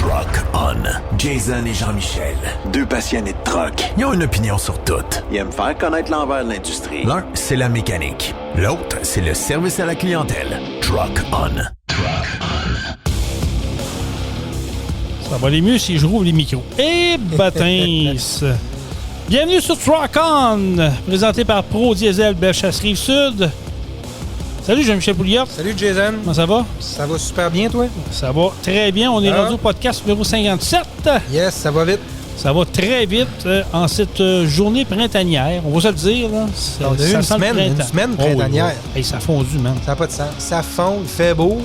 Truck On. Jason et Jean-Michel, deux passionnés de truck. Ils ont une opinion sur tout. Ils aiment faire connaître l'envers de l'industrie. L'un, c'est la mécanique. L'autre, c'est le service à la clientèle. Truck On. Truck On. Ça va aller mieux si je rouvre les micros. Et bâtins! Bienvenue sur Truck On, présenté par Pro Diesel Bellechasse Rive-Sud. Salut Jean-Michel Pouliot. Salut Jason. Comment ça va? Ça va super bien, toi? Ça va très bien. On est rendu au podcast numéro 57. Yes, ça va vite. Ça va très vite en cette journée printanière. On va se le dire. Là. On a eu une semaine printanière. Oh, oui. Hey, ça a fondu, man. Ça n'a pas de sens. Ça fond, il fait beau.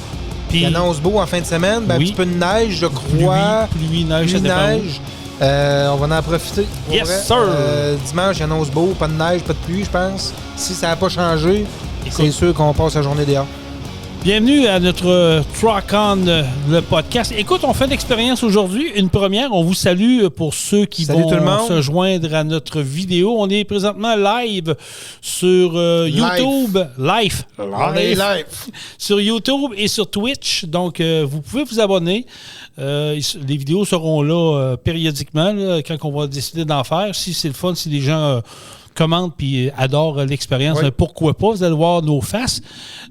Puis, il annonce beau en fin de semaine. Ben, un petit peu de neige, je crois. Pluie, neige, ça neige. On va en profiter. Yes, sir! Dimanche, il annonce beau. Pas de neige, pas de pluie, je pense. Si ça n'a pas changé, c'est sûr qu'on passe la journée dehors. Bienvenue à notre Truck On, le podcast. Écoute, on fait une expérience aujourd'hui, une première. On vous salue pour ceux qui vont se joindre à notre vidéo. On est présentement live sur YouTube. Live. Sur YouTube et sur Twitch. Donc, vous pouvez vous abonner. Les vidéos seront là périodiquement, là, quand on va décider d'en faire. Si c'est le fun, si les gens... commentent puis adorent l'expérience. Oui. Pourquoi pas? Vous allez voir nos faces.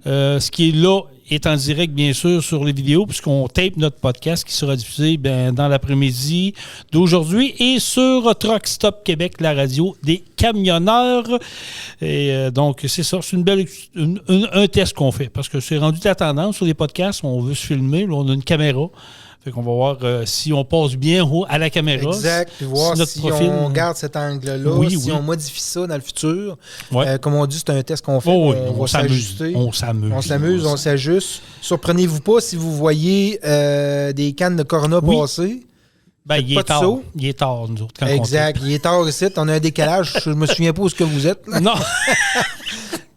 Ce qui est là est en direct, bien sûr, sur les vidéos, puisqu'on tape notre podcast qui sera diffusé dans l'après-midi d'aujourd'hui et sur Truck Stop Québec, la radio des camionneurs. Et donc, c'est ça. C'est un test qu'on fait, parce que c'est rendu la tendance sur les podcasts. On veut se filmer. Là, on a une caméra. Fait qu'on va voir si on passe bien à la caméra. Exact. Puis voir si on garde cet angle-là, si on modifie ça dans le futur. Ouais. Comme on dit, c'est un test qu'on fait. On va s'ajuster. On s'amuse, on s'ajuste. Surprenez-vous pas si vous voyez des cannes de Corona passer. Ben, il est tard, nous autres. Exact. Il est tard ici. On a un décalage. Je me souviens pas où est-ce que vous êtes. Là. Non.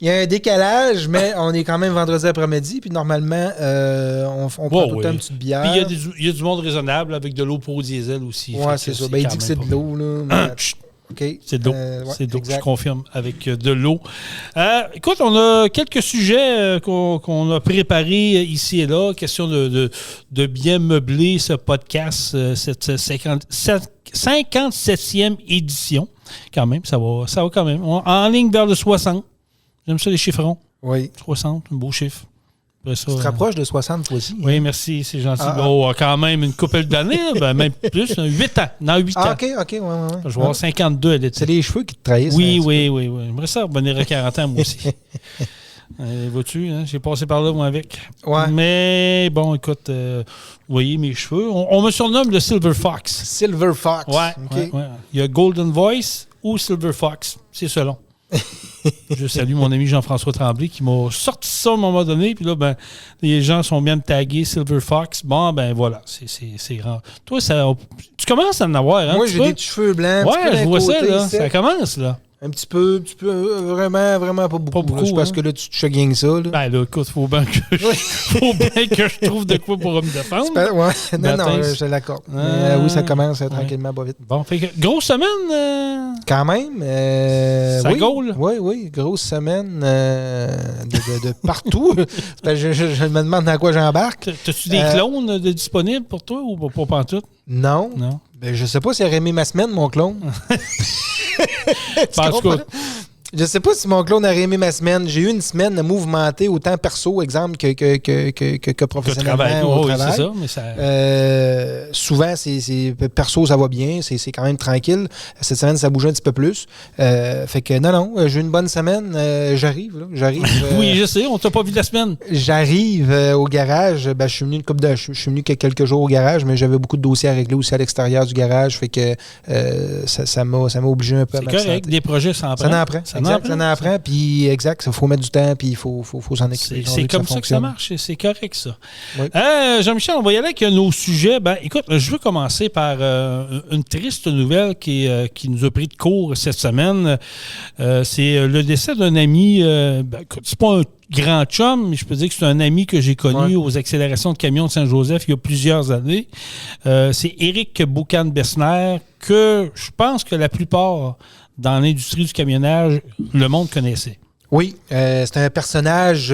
Il y a un décalage, mais on est quand même vendredi après-midi. Puis normalement, on prend tout le temps une petite bière. Puis il y a du monde raisonnable avec de l'eau Pro Diesel aussi. Ouais, c'est ça. Ben, il dit que c'est de l'eau. Là. Okay. C'est de l'eau. C'est de l'eau, je confirme, avec de l'eau. Écoute, on a quelques sujets qu'on a préparés ici et là. Question de bien meubler ce podcast, cette 57e édition. Quand même, ça va quand même. En ligne vers le 60. J'aime ça, les chiffrons. Oui. 60, un beau chiffre. Après ça, tu te rapproches de 60 fois aussi. Oui, merci, c'est gentil. Quand même une couple d'années, même plus, 8 ans. Dans 8 ans. OK, ouais. Je vais avoir 52 à l'été. C'est les cheveux qui te trahissent. Oui. J'aimerais ça revenir à 40 ans, moi aussi. Vois-tu, hein? J'ai passé par là, moi, avec. Ouais. Mais bon, écoute, vous voyez mes cheveux. On me surnomme le Silver Fox. Silver Fox. Ouais. Il y a Golden Voice ou Silver Fox. C'est selon. Je salue mon ami Jean-François Tremblay qui m'a sorti ça à un moment donné. Puis là, les gens sont bien tagués Silver Fox. Bon, voilà, c'est grand. Toi, tu commences à en avoir, hein? Moi, j'ai des petits cheveux blancs. Ouais, je vois ça, là. Ça commence, là. Un petit peu, vraiment pas beaucoup. Là, parce que là, tu te chagnes ça. Là. Ben là, écoute, faut bien que je trouve de quoi pour me défendre. Non, je l'accorde. Oui, ça commence tranquillement, pas vite. Bon, fait que grosse semaine. Quand même. Ça gaule? Oui, grosse semaine de partout. Je me demande dans quoi j'embarque. T'as-tu des clones disponibles pour toi ou pas pantoute? Non. Ben, je sais pas s'il aurait aimé ma semaine, mon clone. Je sais pas si mon clone aurait aimé ma semaine. J'ai eu une semaine mouvementée, autant perso, exemple, que professionnellement au travail. C'est ça, mais ça... souvent, c'est perso, ça va bien. C'est quand même tranquille. Cette semaine, ça bougeait un petit peu plus. Fait que non, j'ai eu une bonne semaine. J'arrive. Oui, je sais. On t'a pas vu la semaine. J'arrive au garage. Je suis venu je suis venu quelques jours au garage, mais j'avais beaucoup de dossiers à régler aussi à l'extérieur du garage. Fait que ça m'a obligé un peu à m'absenter. C'est correct. Des projets, ça en prend. Ça en apprend, puis exact, il faut mettre du temps, puis il faut s'en occuper. C'est comme ça que ça marche, c'est correct, ça. Oui. Jean-Michel, on va y aller avec nos sujets. Écoute, je veux commencer par une triste nouvelle qui nous a pris de court cette semaine. C'est le décès d'un ami, c'est pas un grand chum, mais je peux dire que c'est un ami que j'ai connu aux accélérations de camions de Saint-Joseph il y a plusieurs années. C'est Éric Boucan-Besner, que je pense que la plupart dans l'industrie du camionnage, le monde connaissait. Oui, c'est un personnage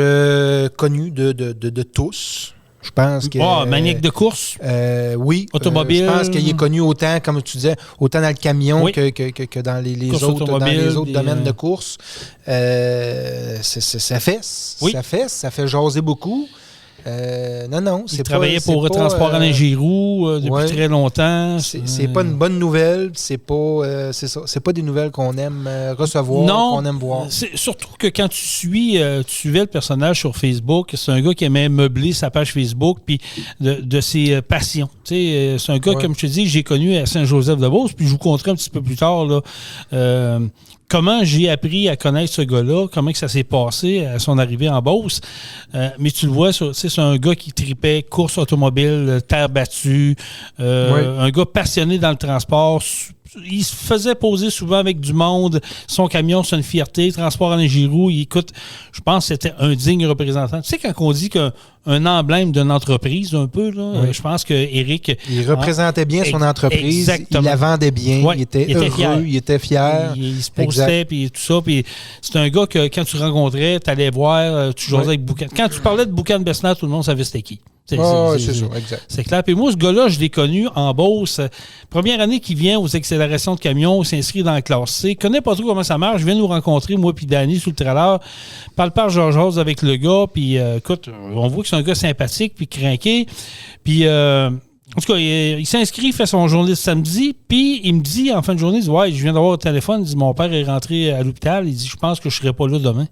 connu de tous. Je pense que... maniaque de course. Oui. Automobile. Je pense qu'il est connu autant, comme tu disais, autant dans le camion que dans les autres domaines de course. Ça fesse. Oui. Ça fait jaser beaucoup. Il travaillait pour Transport Alain Giroux depuis très longtemps. C'est pas une bonne nouvelle. C'est pas des nouvelles qu'on aime recevoir, qu'on aime voir. C'est surtout que quand tu suivais le personnage sur Facebook, c'est un gars qui aimait meubler sa page Facebook puis de ses passions. C'est un gars, comme je te dis, j'ai connu à Saint-Joseph-de-Beauce, puis je vous conterai un petit peu plus tard là, comment j'ai appris à connaître ce gars-là, comment que ça s'est passé à son arrivée en Beauce. Mais tu le vois, c'est un gars qui tripait course automobile, terre battue, un gars passionné dans le transport. Il se faisait poser souvent avec du monde. Son camion, c'est une fierté. Transport Alain Giroux, écoute, je pense que c'était un digne représentant. Tu sais, quand on dit qu'un emblème d'une entreprise, un peu, là, je pense que Éric... Il représentait bien son entreprise. Exactement. Il la vendait bien. Il était heureux. Fier. Il était fier. Il se postait, puis tout ça. Puis c'est un gars que, quand tu rencontrais, tu allais voir, tu jouais avec Boucan. Quand tu parlais de Boucan Besnard, tout le monde savait c'était qui. C'est ça, exact. C'est clair. Puis moi, ce gars-là, je l'ai connu en Beauce. Première année qu'il vient aux accélérations de camions, s'inscrit dans la classe C. Connaît pas trop comment ça marche. Je viens nous rencontrer, moi puis Danny, sous le trailer. Parle par Georges avec le gars. Puis écoute, on voit que c'est un gars sympathique puis craqué. Puis en tout cas, il s'inscrit, il fait son journée de samedi. Puis il me dit, en fin de journée, il dit, ouais, je viens d'avoir un téléphone. Il dit, mon père est rentré à l'hôpital. Il dit, je pense que je serai pas là demain.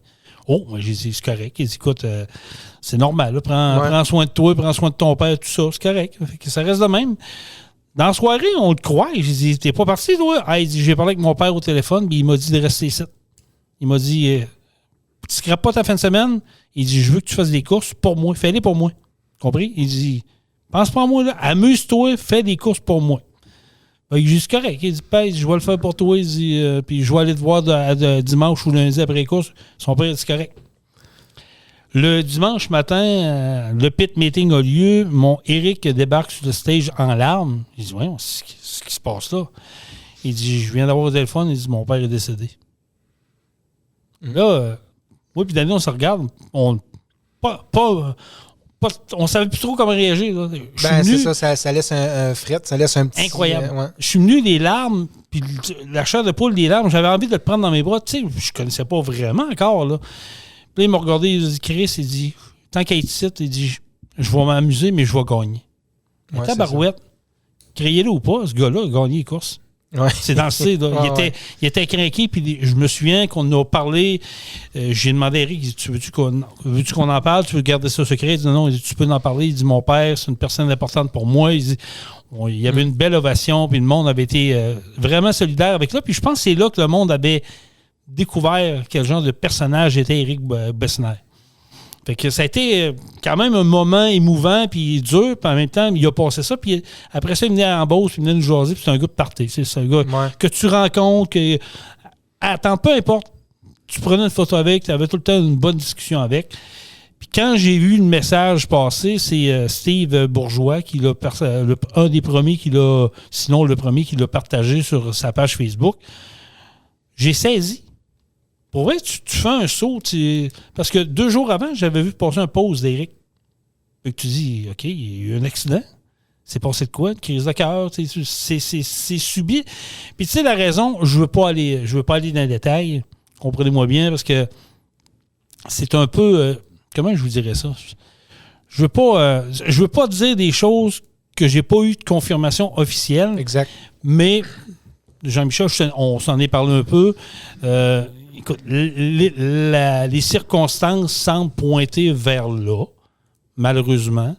Oh, moi, j'ai dit, c'est correct. Il dit, écoute, c'est normal. Là, prends soin de toi, prends soin de ton père, tout ça. C'est correct. Fait que ça reste de même. Dans la soirée, on le croit. J'ai dit, t'es pas parti, toi? Ah, il dit, j'ai parlé avec mon père au téléphone, puis il m'a dit de rester ici. Il m'a dit, tu scrapes pas ta fin de semaine? Il dit, je veux que tu fasses des courses pour moi. Fais-les pour moi. Compris? Il dit, pense pas à moi, là. Amuse-toi, fais des courses pour moi. J'ai dit, c'est correct. Il dit, je vais le faire pour toi. Il dit, puis je vais aller te voir dimanche ou lundi après les courses. Son père, c'est correct. Le dimanche matin, le pit meeting a lieu. Mon Éric débarque sur le stage en larmes. Il dit, voyons, c'est ce qui se passe là. Il dit, je viens d'avoir le téléphone. Il dit, mon père est décédé. Là, moi puis Danny, on se regarde. On savait plus trop comment réagir. Là. C'est ça laisse un fret, ça laisse un petit... Incroyable. Je suis venu des larmes, puis la chair de poule des larmes, j'avais envie de le prendre dans mes bras. Tu sais, je connaissais pas vraiment encore, là. Puis là, il m'a regardé, il a dit, Chris, il dit, tant qu'à être ici, il dit, je vais m'amuser, mais je vais gagner. Ouais, tabarouette, criez-le ou pas, ce gars-là a gagné les courses. Ouais. C'est dans le C. Il était craqué, puis je me souviens qu'on a parlé. J'ai demandé à Eric, il dit, veux-tu qu'on en parle? Tu veux garder ça secret? Il dit, non, il dit, tu peux en parler. Il dit, mon père, c'est une personne importante pour moi. Il dit, il y avait une belle ovation, puis le monde avait été vraiment solidaire avec là. Puis je pense que c'est là que le monde avait découvert quel genre de personnage était Éric Besnard. Fait que ça a été quand même un moment émouvant puis dur, puis en même temps, il a passé ça, puis après ça, il venait en Beauce, puis il venait nous jaser, puis c'est un gars de party. C'est un gars que tu rencontres, que... Attends, peu importe, tu prenais une photo avec, tu avais tout le temps une bonne discussion avec. Puis quand j'ai vu le message passer, c'est Steve Bourgeois, qui l'a un des premiers qui l'a, sinon le premier qui l'a partagé sur sa page Facebook. J'ai saisi. Pour vrai, tu fais un saut. Parce que 2 jours avant, j'avais vu passer un post d'Éric. Fait que tu dis, OK, il y a eu un accident. C'est passé de quoi? Une crise de cœur? C'est subi. Puis tu sais, la raison, je veux pas aller dans les détails. Comprenez-moi bien, parce que c'est un peu... comment je vous dirais ça? Je veux pas dire des choses que j'ai pas eu de confirmation officielle. Exact. Mais, Jean-Michel, on s'en est parlé un peu. Écoute, les circonstances semblent pointer vers là, malheureusement.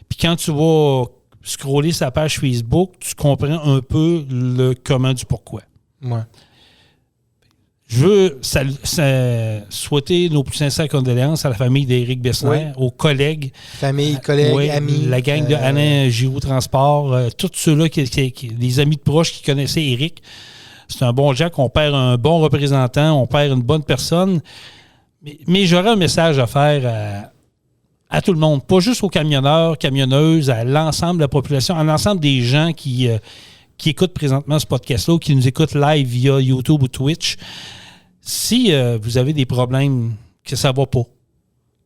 Puis quand tu vas scroller sa page Facebook, tu comprends un peu le comment du pourquoi. Ouais. Je veux souhaiter nos plus sincères condoléances à la famille d'Éric Besnard, aux collègues. Famille, collègues, amis. La gang de Alain Giroux Transport, tous ceux-là, les amis de proches qui connaissaient Éric. C'est un bon Jack, on perd un bon représentant, on perd une bonne personne. Mais j'aurais un message à faire à tout le monde, pas juste aux camionneurs, camionneuses, à l'ensemble de la population, à l'ensemble des gens qui écoutent présentement ce podcast-là ou qui nous écoutent live via YouTube ou Twitch. Si vous avez des problèmes, que ça ne va pas,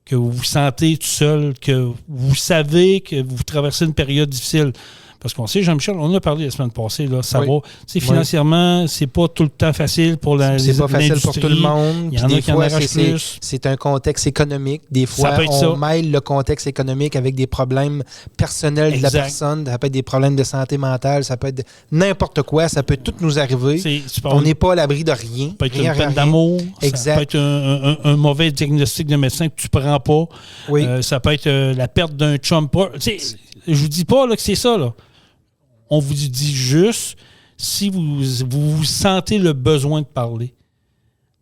que vous vous sentez tout seul, que vous savez que vous traversez une période difficile. Parce qu'on sait, Jean-Michel, on en a parlé la semaine passée, là, ça va. Financièrement, c'est pas tout le temps facile pour l'industrie. C'est pas facile pour tout le monde. Il y en a qui en arrachent plus. C'est un contexte économique. Des fois, on mêle le contexte économique avec des problèmes personnels de la personne. Ça peut être des problèmes de santé mentale, ça peut être n'importe quoi. Ça peut tout nous arriver. On n'est pas à l'abri de rien. Ça peut être une peine d'amour. Ça peut être un mauvais diagnostic de médecin que tu ne prends pas. Oui. Ça peut être la perte d'un chum. Je vous dis pas là, que c'est ça, là. On vous dit juste, si vous sentez le besoin de parler,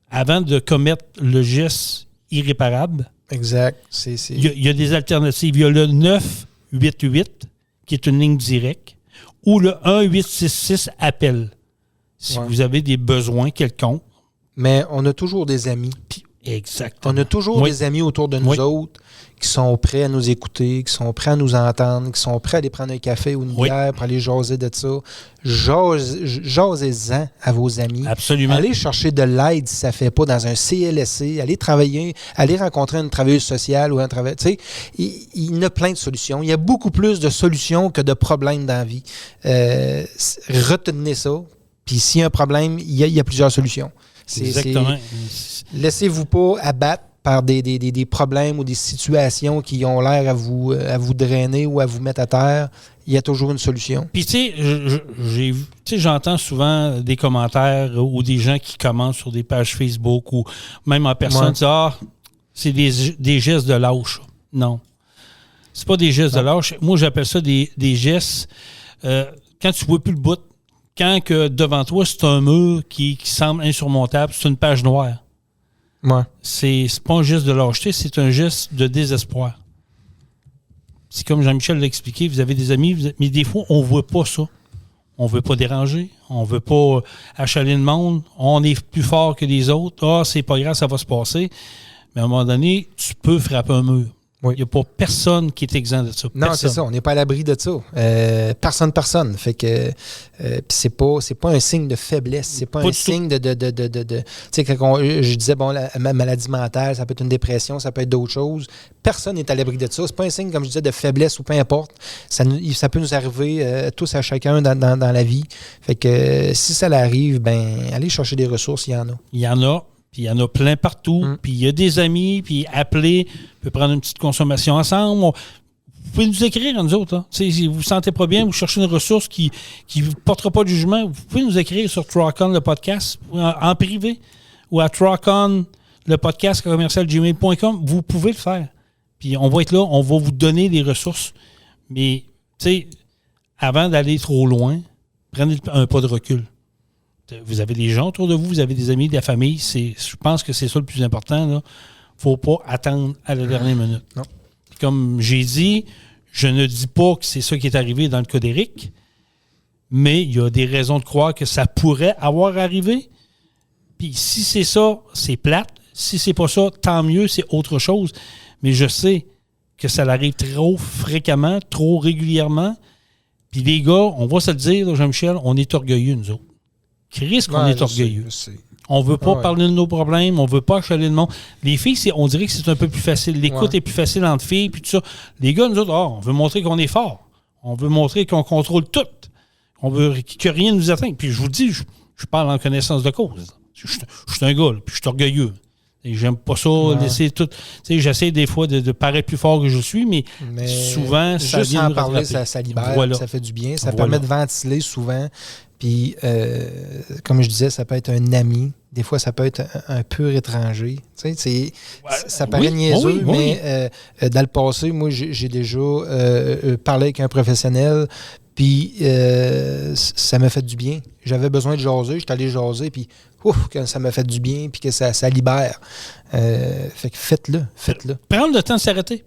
avant de commettre le geste irréparable, exact. Il y a des alternatives. Il y a le 988, qui est une ligne directe, ou le 1866 appel, si vous avez des besoins quelconques. Mais on a toujours des amis. Exactement. On a toujours des amis autour de nous autres qui sont prêts à nous écouter, qui sont prêts à nous entendre, qui sont prêts à aller prendre un café ou une bière pour aller jaser de ça. Jasez-en à vos amis. Absolument. Allez chercher de l'aide si ça ne fait pas dans un CLSC. Allez travailler, allez rencontrer une travailleuse sociale ou un travailleur. Tu sais, il y a plein de solutions. Il y a beaucoup plus de solutions que de problèmes dans la vie. Retenez ça. Puis s'il y a un problème, il y a plusieurs solutions. Exactement. Laissez-vous pas abattre par des problèmes ou des situations qui ont l'air à vous drainer ou à vous mettre à terre. Il y a toujours une solution. Puis tu sais, j'entends souvent des commentaires ou des gens qui commentent sur des pages Facebook ou même en personne dire c'est des gestes de lâche. Non. C'est pas des gestes de lâche. Moi, j'appelle ça des gestes quand tu vois plus le bout. Quand que devant toi, c'est un mur qui semble insurmontable, c'est une page noire. Ouais. C'est pas un geste de lâcheté, c'est un geste de désespoir. C'est comme Jean-Michel l'a expliqué, vous avez des amis, mais des fois, on ne veut pas ça. On ne veut pas déranger, on ne veut pas achaler le monde, on est plus fort que les autres, c'est pas grave, ça va se passer. Mais à un moment donné, tu peux frapper un mur. Il n'y a pas personne qui est exempt de ça. Non, c'est ça. On n'est pas à l'abri de ça. Personne. Fait que c'est pas un signe de faiblesse. C'est pas un signe de tu sais, quand je disais, la maladie mentale, ça peut être une dépression, ça peut être d'autres choses. Personne n'est à l'abri de ça. C'est pas un signe, comme je disais, de faiblesse ou peu importe. Ça peut nous arriver tous à chacun dans la vie. Fait que si ça l'arrive, allez chercher des ressources, il y en a. Il y en a. Puis il y en a plein partout. Puis il y a des amis, puis appelez, on peut prendre une petite consommation ensemble. Vous pouvez nous écrire, nous autres. Hein. Si vous ne vous sentez pas bien, vous cherchez une ressource qui ne vous portera pas de jugement, vous pouvez nous écrire sur Truck On, le podcast, en privé, ou à Truck On, le podcast commercial@gmail.com. Vous pouvez le faire. Puis on va être là, on va vous donner des ressources. Mais, tu sais, avant d'aller trop loin, prenez un pas de recul. Vous avez des gens autour de vous, vous avez des amis, de la famille. Je pense que c'est ça le plus important. Il ne faut pas attendre à la dernière minute. Non. Comme j'ai dit, je ne dis pas que c'est ça qui est arrivé dans le cas d'Éric, mais il y a des raisons de croire que ça pourrait avoir arrivé. Puis si c'est ça, c'est plate. Si c'est pas ça, tant mieux, c'est autre chose. Mais je sais que ça arrive trop fréquemment, trop régulièrement. Puis les gars, on va se le dire, Jean-Michel, on est orgueilleux, nous autres. Chris, qu'on est orgueilleux. Je sais. On ne veut pas parler de nos problèmes, on ne veut pas achaler le monde. Les filles, on dirait que c'est un peu plus facile. L'écoute est plus facile entre filles, puis tout ça. Les gars, nous autres, on veut montrer qu'on est fort. On veut montrer qu'on contrôle tout. On veut que rien ne nous atteigne. Puis je vous le dis, je parle en connaissance de cause. Je suis un gars, puis je suis orgueilleux. Et j'aime pas ça, laisser tout. J'essaie des fois de paraître plus fort que je suis, mais souvent, ça juste vient en de parler, ça libère, ça fait du bien. Ça permet de ventiler souvent. Puis, comme je disais, ça peut être un ami. Des fois, ça peut être un pur étranger. Tu sais, ça paraît niaiseux, mais dans le passé, moi, j'ai déjà parlé avec un professionnel, puis ça m'a fait du bien. J'avais besoin de jaser, j'étais allé jaser, puis que ça m'a fait du bien, puis que ça libère. Fait que faites-le. Prendre le temps de s'arrêter.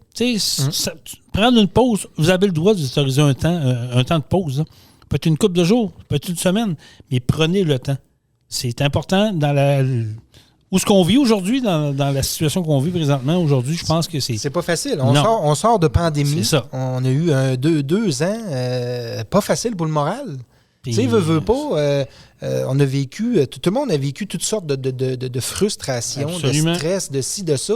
Prendre une pause. Vous avez le droit d'autoriser un temps de pause. Hein. Peut-être une couple de jours, peut-être une semaine, mais prenez le temps. C'est important où ce qu'on vit aujourd'hui, dans la situation qu'on vit présentement aujourd'hui, je pense que c'est... C'est pas facile. On sort de pandémie. C'est ça. On a eu 2 ans pas facile pour le moral. Tu sais, veut pas, on a vécu, tout le monde a vécu toutes sortes de frustrations, de stress, de ci, de ça.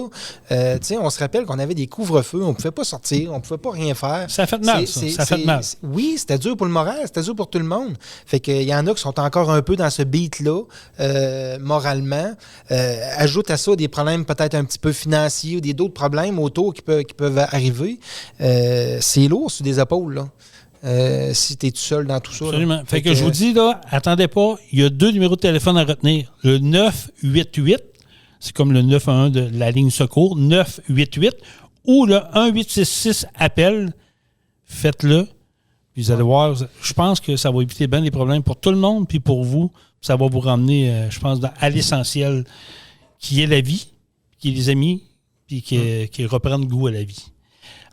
Tu sais, on se rappelle qu'on avait des couvre-feux, on ne pouvait pas sortir, on ne pouvait pas rien faire. Ça fait mal, ça fait mal. Oui, c'était dur pour le moral, c'était dur pour tout le monde. Fait qu'il y en a qui sont encore un peu dans ce beat-là, moralement. Ajoute à ça des problèmes peut-être un petit peu financiers ou d'autres problèmes autour qui peuvent arriver. C'est lourd sur des épaules, là. Si tu es tout seul dans tout ça. Absolument. Fait que je vous dis, là, attendez pas, il y a 2 numéros de téléphone à retenir. Le 988, c'est comme le 911 de la ligne secours, 988, ou le 1866 appel. Faites-le. Puis vous allez voir, je pense que ça va éviter bien les problèmes pour tout le monde, puis pour vous. Ça va vous ramener, je pense, à l'essentiel, qui est la vie, qui est les amis, puis qui reprennent goût à la vie.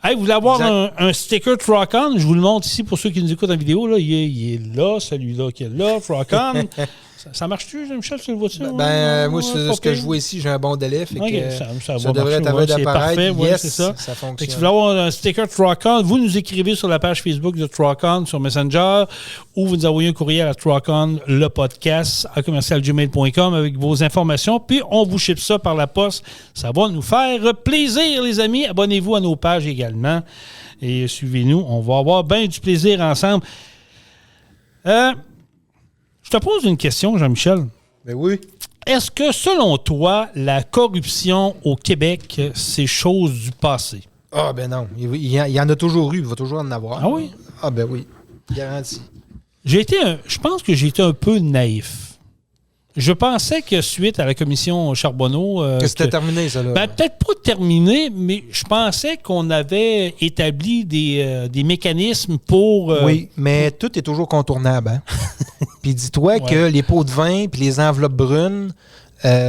Hey, vous voulez avoir un sticker Truck-On? Je vous le montre ici pour ceux qui nous écoutent en vidéo. Là. Il est là, celui-là qui est là, Truck-On. Ça marche-tu, Jean-Michel, tu le vois-tu? Moi, ce que je vois ici, j'ai un bon délai. Fait que ça devrait être d'apparaître. Yes, c'est ça. Ça fonctionne. Fait que si vous voulez avoir un sticker Truck-On, vous nous écrivez sur la page Facebook de Truck-On sur Messenger ou vous nous envoyez un courriel à Truck-On, le podcast, à commercialgmail.com avec vos informations. Puis on vous ship ça par la poste. Ça va nous faire plaisir, les amis. Abonnez-vous à nos pages également. Et suivez-nous. On va avoir bien du plaisir ensemble. Je te pose une question, Jean-Michel. Ben oui. Est-ce que, selon toi, la corruption au Québec, c'est chose du passé? Ah, ben non. Il y en a toujours eu. Il va toujours en avoir. Ah oui? Ah, ben oui. Garanti. Je pense que j'ai été un peu naïf. Je pensais que suite à la commission Charbonneau... que c'était terminé, ça, là. Ben, peut-être pas terminé, mais je pensais qu'on avait établi des mécanismes pour... oui, mais tout est toujours contournable. Hein? Puis dis-toi que les pots de vin puis les enveloppes brunes,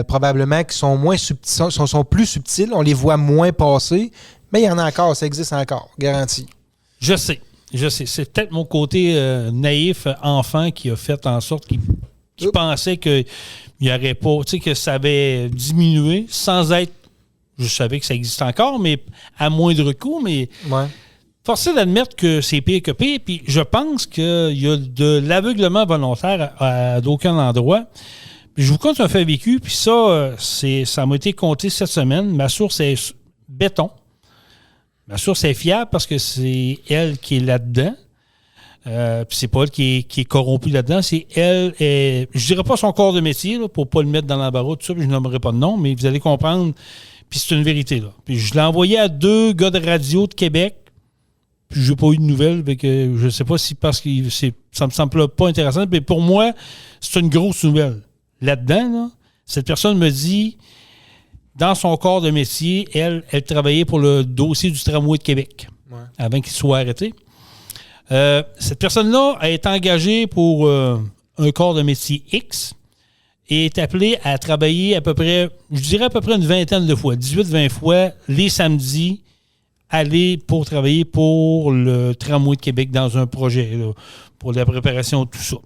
probablement qui sont moins subtils, sont plus subtils, on les voit moins passer, mais il y en a encore, ça existe encore, garanti. Je sais. C'est peut-être mon côté naïf, enfant, qui a fait en sorte qu'il pensait qu'il n'y aurait pas, tu sais, que ça avait diminué sans être, je savais que ça existe encore, mais à moindre coût, mais forcé d'admettre que c'est pire que pire, puis je pense qu'il y a de l'aveuglement volontaire à d'aucun endroit. Puis je vous compte un fait vécu, puis ça m'a été compté cette semaine. Ma source est béton. Ma source est fiable parce que c'est elle qui est là-dedans. Puis c'est pas elle qui est corrompue là-dedans, c'est elle. Je dirais pas son corps de métier là, pour pas le mettre dans l'embarras, tout ça, puis je nommerai pas de nom, mais vous allez comprendre. Puis c'est une vérité là. Puis je l'ai envoyé à 2 gars de radio de Québec. Puis j'ai pas eu de nouvelles, fait que je sais pas si parce que ça me semble pas intéressant, mais pour moi c'est une grosse nouvelle. Là-dedans, là, cette personne me dit, dans son corps de métier, elle travaillait pour le dossier du tramway de Québec avant qu'il soit arrêté. Cette personne-là a été engagée pour un corps de métier X et est appelée à travailler à peu près une vingtaine de fois, 18-20 fois, les samedis, aller pour travailler pour le tramway de Québec dans un projet, là, pour la préparation de tout ça.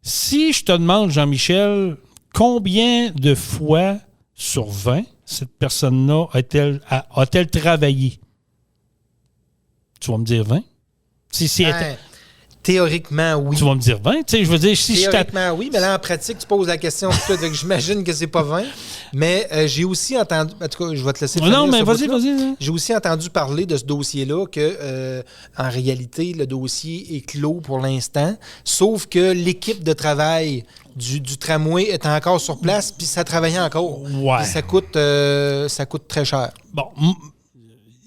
Si je te demande, Jean-Michel, combien de fois sur 20 cette personne-là a-t-elle travaillé? Tu vas me dire 20? Théoriquement, oui. Tu vas me dire 20? Tu sais, je veux dire, théoriquement, oui, mais là, en pratique, tu poses la question tout de suite, j'imagine que c'est pas 20. Mais j'ai aussi entendu... En tout cas, je vais te laisser finir. Non, mais vas-y. J'ai aussi entendu parler de ce dossier-là que, en réalité, le dossier est clos pour l'instant, sauf que l'équipe de travail du tramway est encore sur place, puis ça travaillait encore. Ouais. Puis ça coûte très cher. Bon,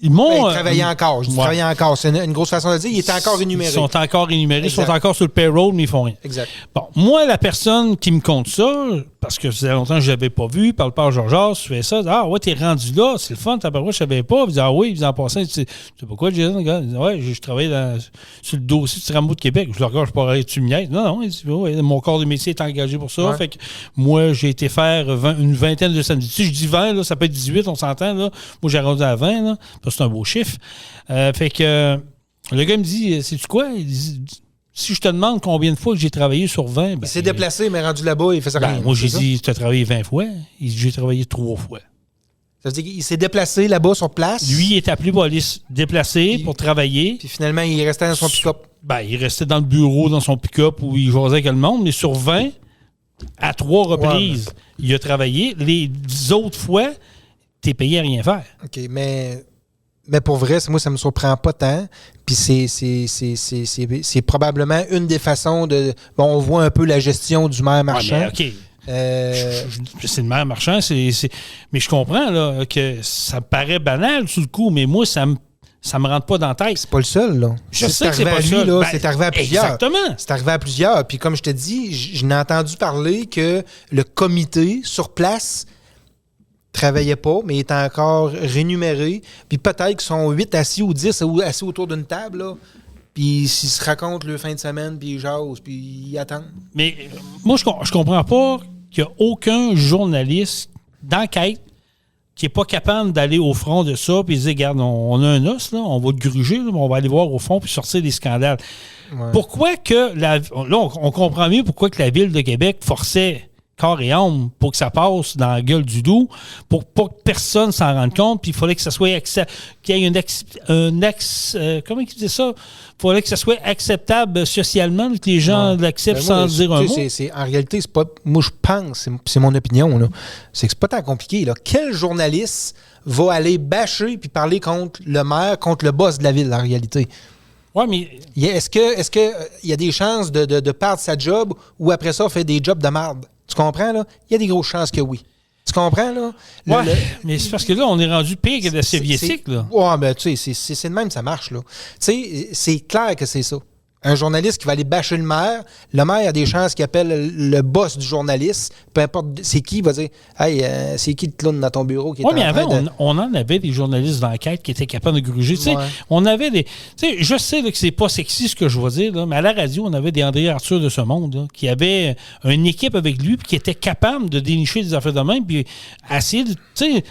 il travaillait encore. Je dis travaillait encore. C'est une grosse façon de dire. Il était encore énuméré. Ils sont encore énumérés. Exact. Ils sont encore sur le payroll, mais ils font rien. Exact. Bon, moi, la personne qui me compte ça, parce que ça fait longtemps que je ne l'avais pas vu, parle pas à Georges, tu fais ça. Ah ouais, t'es rendu là, c'est le fun, t'as pas, je savais pas. Il dit, ah oui, en passant, tu sais pas quoi, Jason? Il dit, ouais, je travaille sur le dossier du tramway de Québec. Je le regarde, je pourrais tu me niaises. Non, il dit, ouais, mon corps de métier est engagé pour ça. Ouais. Fait que moi, j'ai été faire une vingtaine de samedis. Si je dis 20, là, ça peut être 18, on s'entend. Là. Moi, j'ai arrondi à 20, là, parce que c'est un beau chiffre. Fait que le gars me dit, sais-tu quoi? Il dit, si je te demande combien de fois que j'ai travaillé sur 20... il s'est déplacé, mais rendu là-bas, il fait ça rien. Moi, j'ai dit, tu as travaillé 20 fois. Il dit, j'ai travaillé 3 fois. Ça veut dire qu'il s'est déplacé là-bas sur place. Lui, il est appelé pour aller se déplacer, pour travailler. Puis finalement, il restait dans son pick-up. Ben, il restait dans le bureau, dans son pick-up, où il jasait avec le monde. Mais sur 20, à 3 reprises, il a travaillé. Les 10 autres fois, t'es payé à rien faire. OK, mais pour vrai, moi, ça me surprend pas tant. Puis c'est probablement une des façons de... Bon, on voit un peu la gestion du maire Marchand. Ouais, mais OK. C'est le maire Marchand, mais je comprends là, que ça me paraît banal sur le coup, mais moi, ça me rentre pas dans la tête. C'est pas le seul, là. Je sais que c'est pas le seul. Là, c'est arrivé à plusieurs. Exactement. C'est arrivé à plusieurs. Puis comme je te dis, je n'ai entendu parler que le comité sur place travaillait pas, mais était encore rémunéré. Puis peut-être qu'ils sont 8 assis ou 10 assis autour d'une table, là. Puis s'ils se racontent le fin de semaine, puis ils jasent, puis ils attendent. Mais moi, je comprends pas qu'il n'y a aucun journaliste d'enquête qui n'est pas capable d'aller au front de ça puis dire, regarde, on a un os, là, on va le gruger, là, on va aller voir au fond puis sortir des scandales. Ouais. Pourquoi que là, on comprend mieux pourquoi que la Ville de Québec forçait corps et âme pour que ça passe dans la gueule du loup, pour pas que personne s'en rende compte, puis il fallait que ça soit qu'il y ait comment il disait ça? Il fallait que ça soit acceptable socialement, que les gens l'acceptent sans dire un mot. En réalité, c'est pas. Moi, je pense, c'est mon opinion, là, c'est que c'est pas tant compliqué. Là. Quel journaliste va aller bâcher puis parler contre le maire, contre le boss de la ville, en réalité? Oui, mais. Est-ce que il y a des chances de perdre sa job ou après ça, fait des jobs de merde? Tu comprends, là? Il y a des grosses chances que oui. Tu comprends, là? Oui, mais c'est parce que là, on est rendu pire que la soviétique, là. Oui, mais tu sais, c'est de même, ça marche, là. Tu sais, c'est clair que c'est ça. Un journaliste qui va aller bâcher le maire a des chances qu'il appelle le boss du journaliste, peu importe c'est qui, il va dire « Hey, c'est qui le clown dans ton bureau qui est en train de... » Oui, mais avant, on en avait des journalistes d'enquête qui étaient capables de gruger. Tu sais, on avait des... Tu sais, je sais là, que c'est pas sexy ce que je vais dire, là, mais à la radio, on avait des André Arthur de ce monde là, qui avaient une équipe avec lui puis qui était capable de dénicher des affaires de même puis essayer de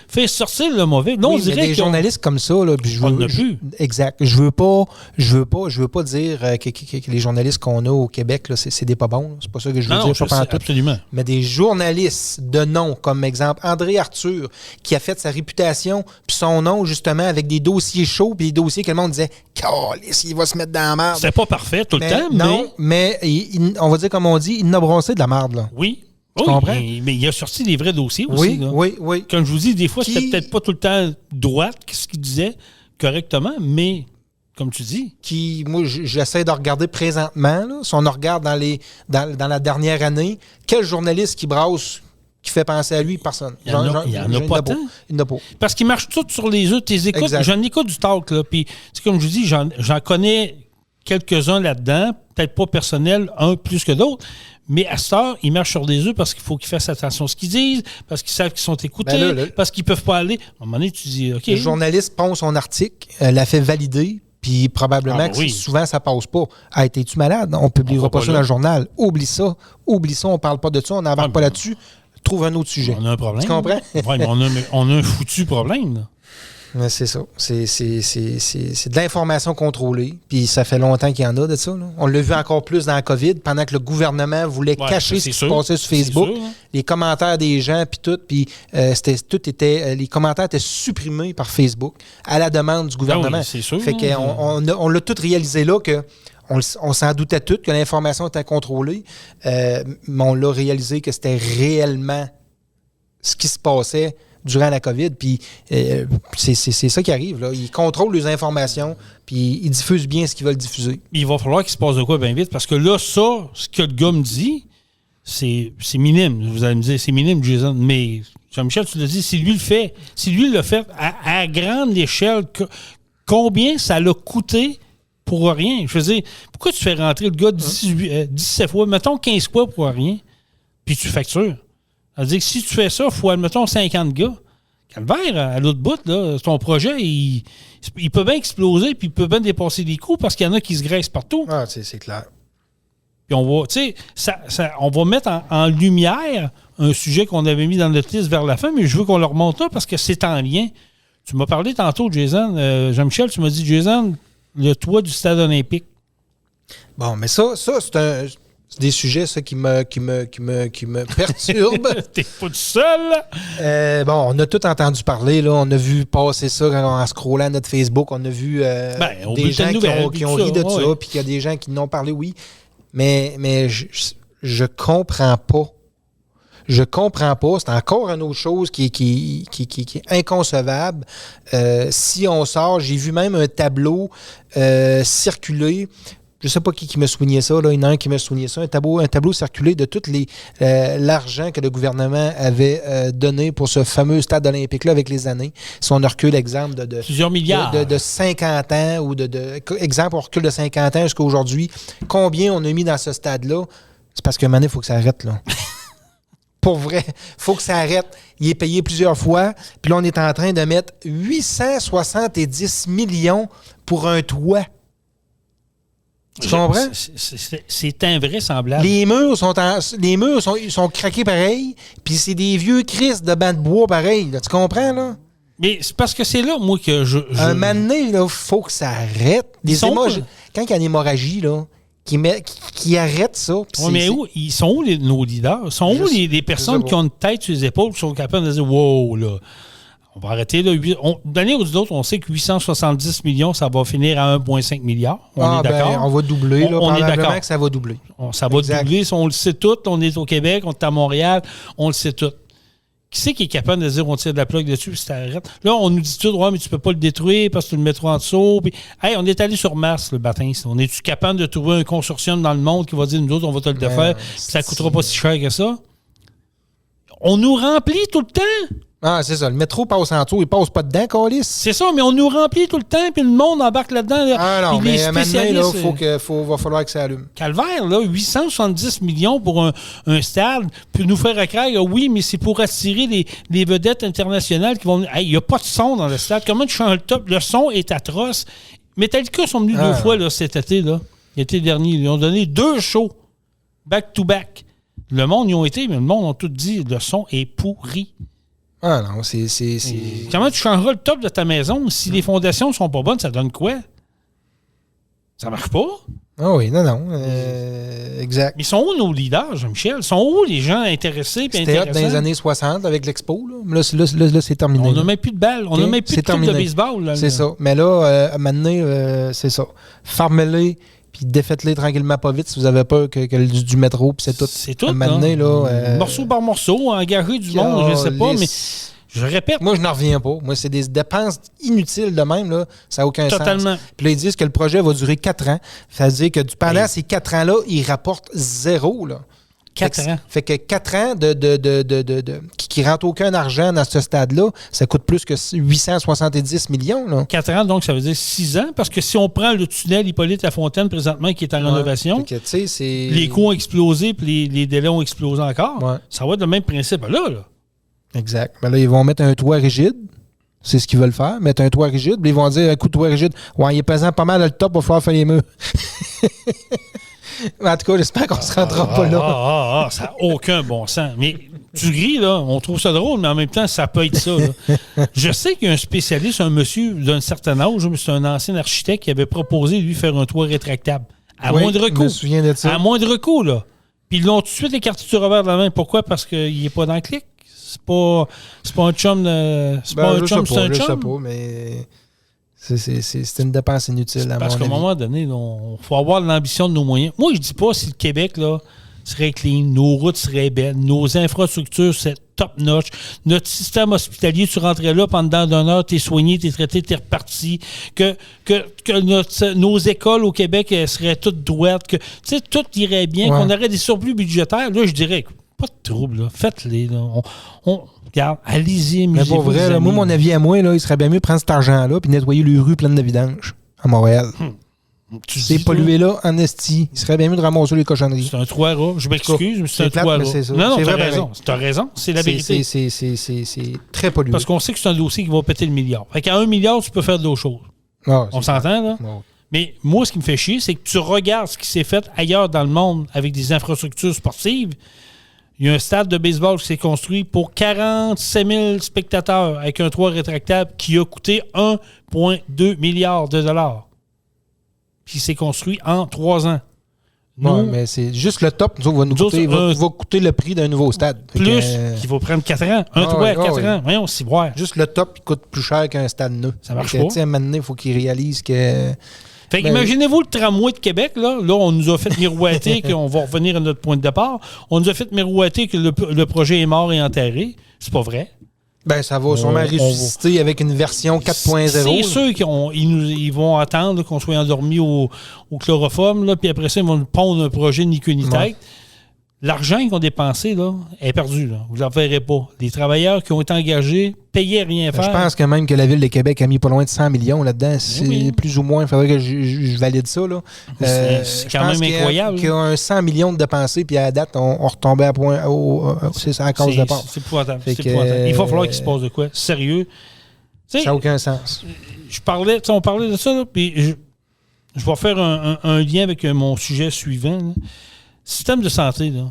faire sortir le mauvais. Là, on dirait des journalistes comme ça, là, puis on n'a plus. Exact. Je veux pas dire que les journalistes qu'on a au Québec, là, c'est des pas bons. C'est pas ça que je veux dire. Pas absolument. Mais des journalistes de nom, comme exemple André Arthur, qui a fait sa réputation, puis son nom, justement, avec des dossiers chauds, puis des dossiers que le monde disait « Calisse, il va se mettre dans la merde. » C'était pas parfait tout le temps, non, mais on va dire comme on dit, il n'a brossé de la merde, là. Oui. Tu comprends? Mais il a sorti des vrais dossiers aussi. Oui. Comme je vous dis, des fois, c'était peut-être pas tout le temps droite, ce qu'il disait correctement, mais... Comme tu dis. Moi, j'essaie de regarder présentement, là, si on regarde dans la dernière année, quel journaliste qui brasse, qui fait penser à lui, personne. Il n'y en a pas tant. Il n'y en a pas. Parce qu'il marche tout sur les œufs. Tes écoutes, j'en écoute du talk, là. Puis, comme je vous dis, j'en connais quelques-uns là-dedans, peut-être pas personnels, un plus que d'autres. Mais à cette heure, ils marchent sur des œufs parce qu'il faut qu'ils fassent attention à ce qu'ils disent, parce qu'ils savent qu'ils sont écoutés, parce qu'ils ne peuvent pas aller. À un moment donné, tu dis, OK. Le journaliste pond son article, l'a fait valider. Puis probablement que souvent, ça passe pas. Hey, t'es-tu malade? On ne publiera pas ça dans le journal. Oublie ça, on ne parle pas de ça, on n'embarque pas là-dessus. Trouve un autre sujet. On a un problème. Tu comprends? Oui, mais on a un foutu problème, là. Mais c'est ça. C'est de l'information contrôlée. Puis ça fait longtemps qu'il y en a de ça. Là. On l'a vu encore plus dans la COVID, pendant que le gouvernement voulait cacher ce qui se passait sur Facebook. Sûr, hein? Les commentaires des gens, puis tout. Puis les commentaires étaient supprimés par Facebook à la demande du gouvernement. Oui, c'est sûr. Fait qu'on l'a tout réalisé là que on s'en doutait tout que l'information était contrôlée. Mais on l'a réalisé que c'était réellement ce qui se passait durant la COVID, puis c'est ça qui arrive. Là. Ils contrôlent les informations, puis ils diffusent bien ce qu'ils veulent diffuser. Il va falloir qu'il se passe de quoi bien vite, parce que là, ça, ce que le gars me dit, c'est minime. Vous allez me dire, c'est minime, Jason, mais Jean-Michel, tu l'as dit, si lui le fait à grande échelle, combien ça l'a coûté pour rien? Je veux dire, pourquoi tu fais rentrer le gars 17 fois, mettons 15 fois pour rien, puis tu factures? Ça veut dire que si tu fais ça, il faut, admettons, 50 gars. Calvaire, à l'autre bout, là, ton projet, il peut bien exploser puis il peut bien dépasser des coûts parce qu'il y en a qui se graissent partout. Ah, c'est clair. Puis on va, tu sais, on va mettre en lumière un sujet qu'on avait mis dans notre liste vers la fin, mais je veux qu'on le remonte là parce que c'est en lien. Tu m'as parlé tantôt, Jason. Jean-Michel, tu m'as dit, Jason, le toit du stade olympique. Bon, mais ça c'est un... C'est des sujets, ça, qui me perturbent. T'es pas tout seul. Bon, on a tout entendu parler, là. On a vu passer ça en scrollant notre Facebook. On a vu des gens qui ont ri de ça, puis qu'il y a des gens qui n'ont parlé, oui. Mais je comprends pas. Je comprends pas. C'est encore une autre chose qui est inconcevable. Si on sort, j'ai vu même un tableau circuler. Je ne sais pas qui me soulignait ça. Là. Il y en a un qui me soulignait ça. Un tableau circulé de tout l'argent que le gouvernement avait donné pour ce fameux stade olympique-là avec les années. Si on recule l'exemple de plusieurs milliards. De 50 ans ou exemple, on recule de 50 ans jusqu'à aujourd'hui. Combien on a mis dans ce stade-là? C'est parce qu'à un moment donné, il faut que ça arrête, là. Pour vrai, il faut que ça arrête. Il est payé plusieurs fois. Puis là, on est en train de mettre 870 millions pour un toit. Tu comprends? C'est invraisemblable. Les murs sont craqués pareil, puis c'est des vieux crises de bancs de bois pareil. Là. Tu comprends, là? Mais c'est parce que c'est là, moi, que je... Un moment donné, il faut que ça arrête. Quand il y a une hémorragie, là, qui arrête ça. Oui, mais ils sont où nos leaders? Ils sont où les personnes qui ont une tête sur les épaules, qui sont capables de dire « Wow, là... » On va arrêter. D'année ou d'autre, on sait que 870 millions, ça va finir à 1,5 milliard. On est d'accord. On va doubler. On est d'accord que ça va doubler. Ça va doubler. On le sait tout. On est au Québec, on est à Montréal. On le sait tout. Qui c'est qui est capable de dire on tire de la plug dessus et ça arrête? Là, on nous dit tout, ouais, mais tu peux pas le détruire parce que tu le mettras en dessous. Puis, hey, on est allé sur Mars le matin. On est-tu capable de trouver un consortium dans le monde qui va dire nous autres, on va te le défaire, puis ça coûtera pas si cher que ça? On nous remplit tout le temps. Ah, c'est ça. Le métro passe en dessous, il passe pas dedans, câlisse. C'est ça, mais on nous remplit tout le temps, puis le monde embarque là-dedans. Là, ah non, mais maintenant, là, va falloir que ça allume. Calvaire, là, 870 millions pour un stade, puis nous faire accraire, oui, mais c'est pour attirer les vedettes internationales qui vont... Il n'y a pas de son dans le stade. Comment tu changes le top? Le son est atroce. Metallica sont venus 2 fois là, cet été, là, l'été dernier. Ils ont donné 2 shows, back-to-back. Le monde y ont été, mais le monde a tout dit, le son est pourri. Ah non, c'est... Comment tu changeras le top de ta maison? Si les fondations sont pas bonnes, ça donne quoi? Ça marche pas? Ah oui, non. Exact. Mais ils sont où nos leaders, Jean-Michel? Ils sont où les gens intéressés? C'était hot dans les années 60 avec l'Expo. Là, c'est terminé. On n'a même plus de balles. On n'a même plus de club de baseball. Là, c'est ça. Mais là, maintenant, c'est ça. Farmez-les. Puis défaites-les tranquillement pas vite si vous avez peur que du métro, puis c'est tout. C'est tout, morceau par morceau, engager du monde, je sais pas, mais je répète. Moi, je n'en reviens pas. Moi, c'est des dépenses inutiles de même, là. Ça n'a aucun sens. Puis là, ils disent que le projet va durer 4 ans. Ça veut dire que pendant ces 4 ans-là, ils rapportent 0, là. 4 ans. Fait que 4 ans qui rentrent aucun argent dans ce stade-là, ça coûte plus que 870 millions. Là. 4 ans, donc ça veut dire 6 ans, parce que si on prend le tunnel Hippolyte-Lafontaine présentement qui est en rénovation, les coûts ont explosé puis les délais ont explosé encore, ça va être le même principe là. Exact. Ben là, ils vont mettre un toit rigide. C'est ce qu'ils veulent faire, mettre un toit rigide. Puis ils vont dire un coup de toit rigide. Ouais, il est pesant pas mal à le top, il va falloir faire les murs. En tout cas, j'espère qu'on ne se rendra pas là. Ça n'a aucun bon sens. Mais tu ris, là, on trouve ça drôle, mais en même temps, ça peut être ça. Là. Je sais qu'il y a un spécialiste, un monsieur d'un certain âge, c'est un ancien architecte qui avait proposé, lui, faire un toit rétractable. À moindre coût. Je me souviens de ça. À moindre coût, là. Puis ils l'ont tout de suite écarté du revers de la main. Pourquoi? Parce qu'il n'est pas dans le clic. C'est pas un chum. C'est un chum. Je sais pas, mais... C'est une dépense inutile, parce qu'à un moment donné, il faut avoir l'ambition de nos moyens. Moi, je dis pas si le Québec là, serait clean, nos routes seraient belles, nos infrastructures seraient top-notch, notre système hospitalier, tu rentrais là pendant 1 heure, t'es soigné, t'es traité, t'es reparti, que nos écoles au Québec seraient toutes droites, que tout irait bien, qu'on aurait des surplus budgétaires. Là, je dirais, pas de trouble, là, faites-les. Là. Regarde, allez-y, mais pour vrai, là, moi, mon avis à moi, là, il serait bien mieux de prendre cet argent-là et nettoyer les rues pleines de vidanges à Montréal. C'est pollué là, en esti. Il serait bien mieux de ramasser les cochonneries. C'est un 3 rats. Je m'excuse, mais c'est un 3 rats. Non, t'as raison. T'as raison. C'est la vérité. C'est très pollué. Parce qu'on sait que c'est un dossier qui va péter le milliard. Fait qu'à 1 milliard, tu peux faire d'autres choses. On s'entend, là? Non. Mais moi, ce qui me fait chier, c'est que tu regardes ce qui s'est fait ailleurs dans le monde avec des infrastructures sportives. Il y a un stade de baseball qui s'est construit pour 47 000 spectateurs avec un toit rétractable qui a coûté 1,2 milliard de dollars. Puis il s'est construit en 3 ans. Non, mais c'est juste le top, nous, va coûter le prix d'un nouveau stade. Plus qu'il faut prendre 4 ans. 4 ans. Voyons, c'est voir. Juste le top, il coûte plus cher qu'un stade neuf. Ça marche pas. À un moment donné, il faut qu'il réalise que... Fait imaginez-vous le tramway de Québec, là. Là, on nous a fait miroiter qu'on va revenir à notre point de départ. On nous a fait miroiter que le projet est mort et enterré. C'est pas vrai. Ben, ça va sûrement ressusciter avec une version 4.0. C'est sûr qu'ils vont attendre qu'on soit endormis au chloroforme, là, puis après ça, ils vont nous pondre un projet ni queue ni tête. Ouais. L'argent qu'ils ont dépensé là, est perdu. Là. Vous ne le verrez pas. Les travailleurs qui ont été engagés payaient rien faire. Je pense que même que la Ville de Québec a mis pas loin de 100 millions là-dedans. C'est plus ou moins. Il faudrait que je valide ça. Là. C'est quand même incroyable. Qu'il y a un 100 millions de dépensés, puis à la date, on retombait à point. C'est à cause de part. C'est épouvantable. Il va falloir qu'il se passe de quoi. Sérieux. Ça n'a aucun sens. On parlait de ça, là, puis je vais faire un lien avec mon sujet suivant. Là. Système de santé, là.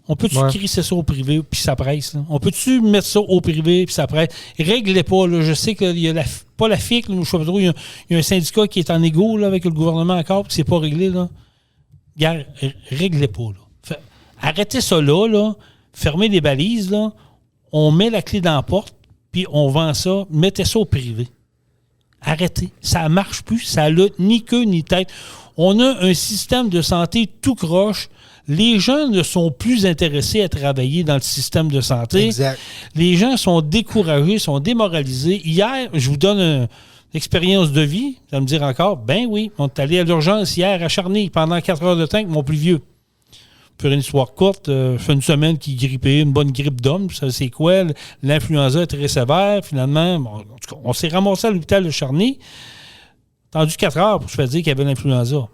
On peut-tu crisser ça au privé puis ça presse? Là? On peut-tu mettre ça au privé puis ça presse? Réglez pas. Là. Je sais qu'il y a pas la FIC, là, je sais pas trop, il y a un syndicat qui est en égo là, avec le gouvernement encore puis c'est pas réglé. Là. Regarde, réglez pas. Là. Arrêtez ça là. Fermez les balises. Là. On met la clé dans la porte puis on vend ça. Mettez ça au privé. Arrêtez. Ça marche plus. Ça n'a ni queue ni tête. On a un système de santé tout croche. Les gens ne sont plus intéressés à travailler dans le système de santé. Exact. Les gens sont découragés, sont démoralisés. Hier, je vous donne une expérience de vie. Vous allez me dire encore, ben oui, on est allé à l'urgence hier à Charny pendant 4 heures de temps avec mon plus vieux. Pour une histoire courte, ça fait une semaine qu'il grippait, une bonne grippe d'homme. Ça, c'est quoi? L'influenza est très sévère. Finalement, on s'est ramassé à l'hôpital de Charny. Attendu 4 heures pour se faire dire qu'il y avait l'influenza.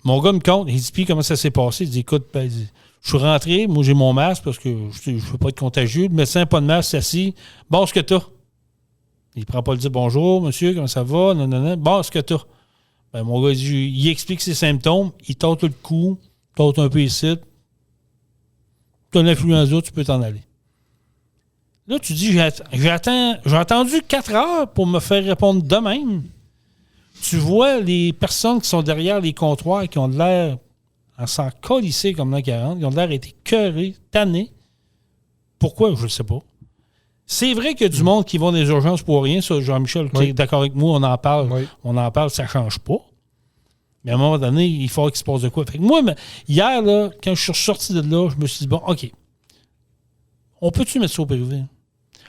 Mon gars me compte, il dit, puis comment ça s'est passé? Il dit, écoute, je suis rentré, moi j'ai mon masque parce que je ne veux pas être contagieux. Le médecin, pas de masque, assis. Bon, ce que t'as? Il prend pas le dire bonjour, monsieur, comment ça va? Non. Bon, ce que t'as? Ben, mon gars, il explique ses symptômes, il tâte le cou, tâte un peu ici. T'as l'influenza, tu peux t'en aller. Là, tu dis, j'ai attendu 4 heures pour me faire répondre de même. Tu vois les personnes qui sont derrière les comptoirs qui ont de l'air à s'en colisser comme l'an 40, qui ont de l'air été cœurés, tannés. Pourquoi? Je ne sais pas. C'est vrai qu'il y a du monde qui va dans les urgences pour rien. Ça, Jean-Michel, tu es d'accord avec moi, on en parle. Oui. On en parle, ça ne change pas. Mais à un moment donné, il faut qu'il se passe de quoi. Fait que moi, hier, là, quand je suis sorti de là, je me suis dit, bon, OK, on peut-tu mettre ça au privé?